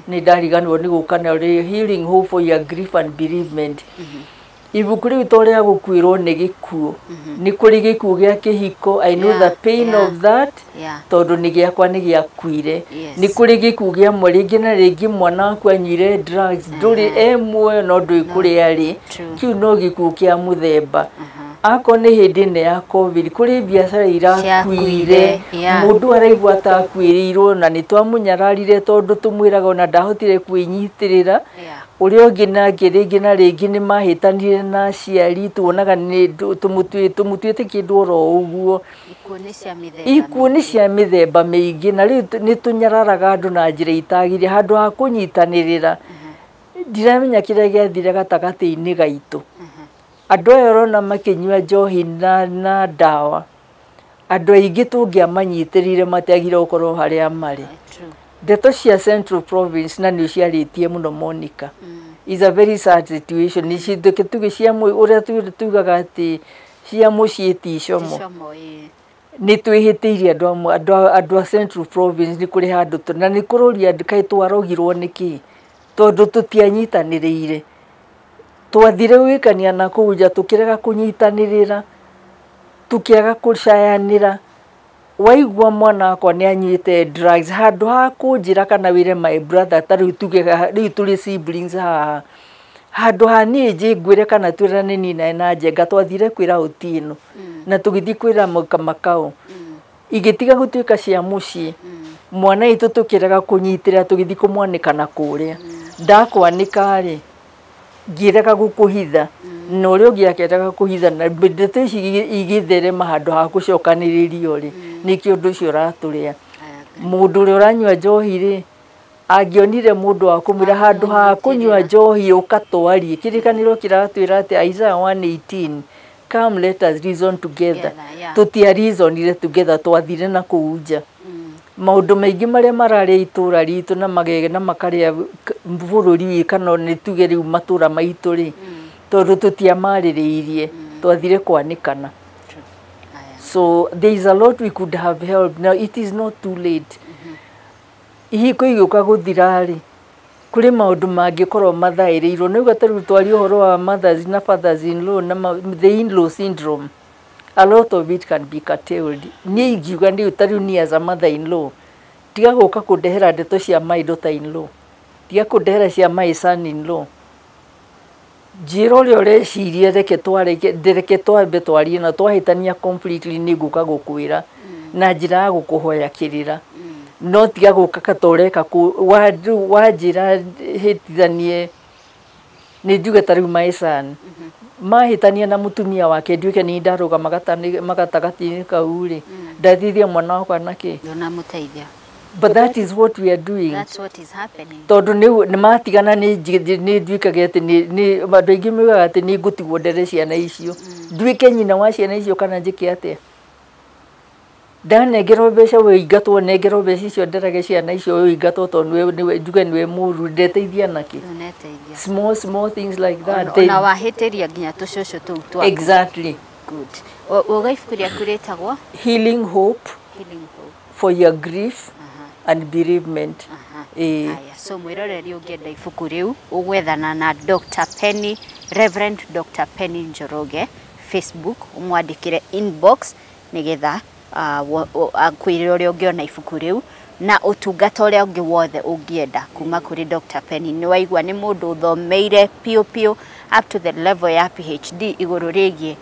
Ni ndariganwo ni gukana Healing Hope for your grief and bereavement. Ibuku riu toria gukwirwo ni gikuo ni kuri gikuo gia kihiko. I know the pain of that. Tondu ni giakwa ni giakwire. Ni kuri gikuo gia moringi na ringi mwana wakwa anyire drugs nduri emwe no ndui kuri ari kiu no gikuo kia muthemba. Ako ni hindi ya COVID kuri biacara irakwire mundu araigwa atakwiriirwo na ni twamunyararire tondu tumwiraga na ndahotire kwinyitirira uria ungi na ringi ni mahitanire na ciari tuonaga ni tumutuite kindu ro uguo ikuo ni cia mithemba mingi na riu ni tunyararaga andu na njira itagire handu ha kunyitanirira. Ndiramenya kiria giathire gatagati-ini gaitu andu ayoro makinyua njohi na dawa andu aingi tungiamanyitirire matiagire ukorwo haria mari. Ndeto cia Central Province na ni ciaritie muno Monica. Is a very sad situation. Ni cituge cia uria tugaga ati cia mucii ti como nĩ twĩhĩtĩirie andũ a Central Province nĩ kũrĩ handũ na nĩ kũrũria kaĩ twarogirwo nĩkĩ tondũ tũtianyitanĩrĩire twathire gwĩkania na kũu nja tũkĩrega kũnyitanĩrĩra tũkĩaga kũcayanĩra waigua mwana wakwa nĩ anyuĩte drugs handũ ha kũnjĩra kana wĩre my brother tarĩu tuge rĩu tũrĩ siblings haha handũ ha niĩ ngwĩre kana twĩrane nina na Njenga twathire kwĩra Otieno na tũgĩthiĩ kwĩra Makau igĩtiga gũtuĩka cia mũciĩ mwana witũ tũkĩrega kũnyitĩra tũgĩthiĩ kũmwanĩka na kũrĩa ndakwanĩka rĩ ngĩrega gũkũhitha na ũrĩa ũngĩ akĩrega kũhitha na ndeto ici igĩtherema handũ ha gũcokanĩrĩrio rĩ nĩkĩo ũndũ ũcio ũratũrĩa mũndũ ũrĩa ũranyua njohi rĩ angĩonire mũndũ wa kũmwĩra handũ ha kũnyua njohi ũkatwarie kĩrĩkanĩro kĩratwĩra atĩ Isaiah 1:18 come let us reason together tũtiareasonire together twathire na kũu nja maũndũ maingĩ marĩa mararĩa itũra ritũ na magege na makarĩa bũrũri kana nĩ tuge rĩu matũra maitũ rĩ tondũ tũtiamarĩrĩirie twathire kwanĩkana. So there is a lot we could have helped. Now it is not too late. Ihiko igĩũka gũthira rĩ kũrĩ maũndũ mangĩkorwo mathaĩrĩirwo nĩ ũgatarũ twari ũhoro wa mothers na fathers in law na the in-law syndrome. A lot of it can be curtailed. Niĩ ingiuga nĩ ũtarũ ni as a mother in law tiga gũka kũndehera ndeto cia my daughter in law tiga kũndehera cia my son in law njĩra ũrĩa ũreciria reke twambe twarie na twahĩtania completely nĩ ngũka gũkwĩra na njĩra ya gũkũhoya kĩrĩra no tiga gũka katoreka wanjĩra hĩtithanie nĩ njuge ta rĩu my son mahĩtania na mũtumia wake nduĩke nĩ ndarũgama gatagatinĩ kau rĩ ndathithia mwana wakwa nakĩ ndũnamũteithia. But that is what we are doing. That's what is happening. Tondũ nĩ matigana nĩ nduĩkaga atĩ nĩ andũ aingĩ moigaga atĩ nĩ ngũtigwo ndere ciana icio nduĩke nyina wa ciana icio kana njĩke atĩa ndanengerwo mbeca wĩingatwo nengerwo mbeca icio nderage ciana icio wĩingatwo tondũ njuge nĩwe mũru ndeteithia nakĩ small things like that na wahĩtĩria nginya tũcũcũ tũu twaku. Exactly. Good. Ũga ibuku rĩaku rĩtagwo Healing Hope for your grief and bereavement. So mwĩroreri ũngĩenda ibuku rĩu ũgwethana na Dr. Penny, Reverend Dr. Penny Njoroge Facebook umwandĩkĩre inbox nĩgetha akwĩre ũrĩa ũngĩona ibuku rĩu na ũtungata ũrĩa ũngĩ wothe ũngĩenda kuma kũrĩ Dr. Penny. Nĩ waigua nĩ mũndũ ũthomeire piũ up to the level ya PhD igũrũ rĩgiĩ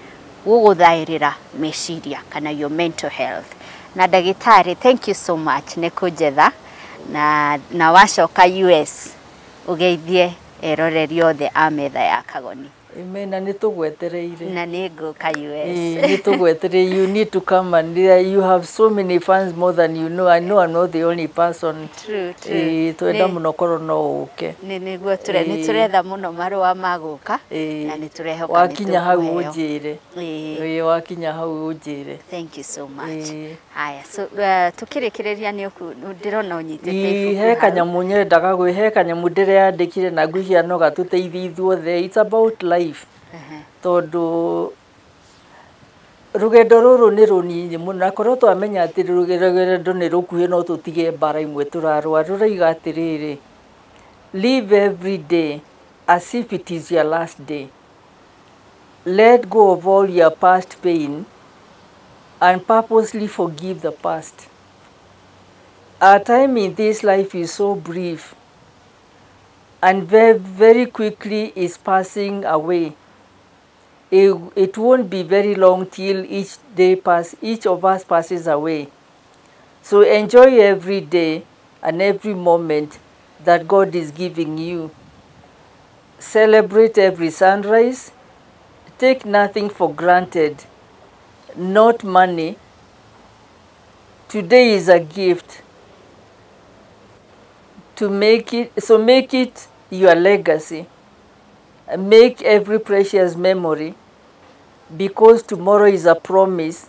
gũgũthaĩrĩra meciria kana your mental health. Na ndagĩtarĩ, thank you so much nĩ kũnjetha na wacoka US ũgeithie eroreri othe a Metha ya Kagoni. Amen. Na nĩtũgwetereire. Na nĩngũka US. Nĩtũgwetereire. You need to come and you have so many fans more than you know. I know I'm not the only person. True. Twenda mũno korwo no ũke. Nĩguo nĩtũretha mũno marũa ma gũka na nĩtũrehoka wakinya hau ũnjĩre. Wakinya hau ũnjĩre. Thank you so much. Haya, so tukĩrĩkĩrĩria nĩ ndĩrona ũnyitĩte ibuku. He kanyamũ nyendaga he kanyamũ ndĩreyandĩkire na ngwĩciria no gatũteithie ithuothe. It's about life. Tondũ rũgendo rũrũ nĩ rũnini mũno na korwo twamenya atĩ rũgendo nĩ rũkuhĩ no tũtige mbara imwe tũrarũa rũraiga atĩrĩrĩ live every day as if it is your last day. Let go of all your past pain and purposely forgive the past. Our time in this life is so brief and very quickly is passing away. It won't be very long till each of us passes away. So enjoy every day and every moment that God is giving you. Celebrate every sunrise. Take nothing for granted, not money. Today is a gift. Make it your legacy. Make every precious memory, because tomorrow is a promise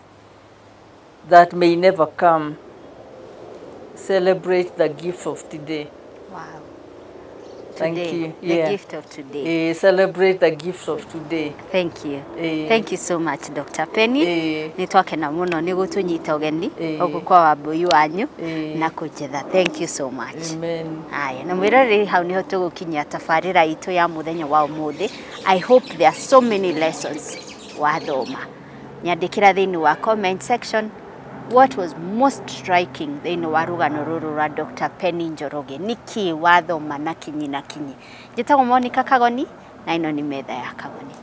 that may never come. Celebrate the gift of today. Wow. Thank today. you. The Yeah. gift of today. Celebrate the gift of today. Thank you. Thank you so much, Dr. Penny. Ni twakena muno ni gutunyita ugeni ogukwa wambui wanyu na kujetha. Thank you so much. Amen. Aya, na mwirori hau niho tugukinyia tabarira itu ya muthenya wa umuthi. I hope there are so many lessons wathoma. Nyandikira thiini wa comment section what was most striking thiini wa rugano ruru rwa Dr. Penny Njoroge. Niki wathoma na kinyi na kinyi. Njitagwo Monica Kagoni na ino ni Metha ya Kagoni.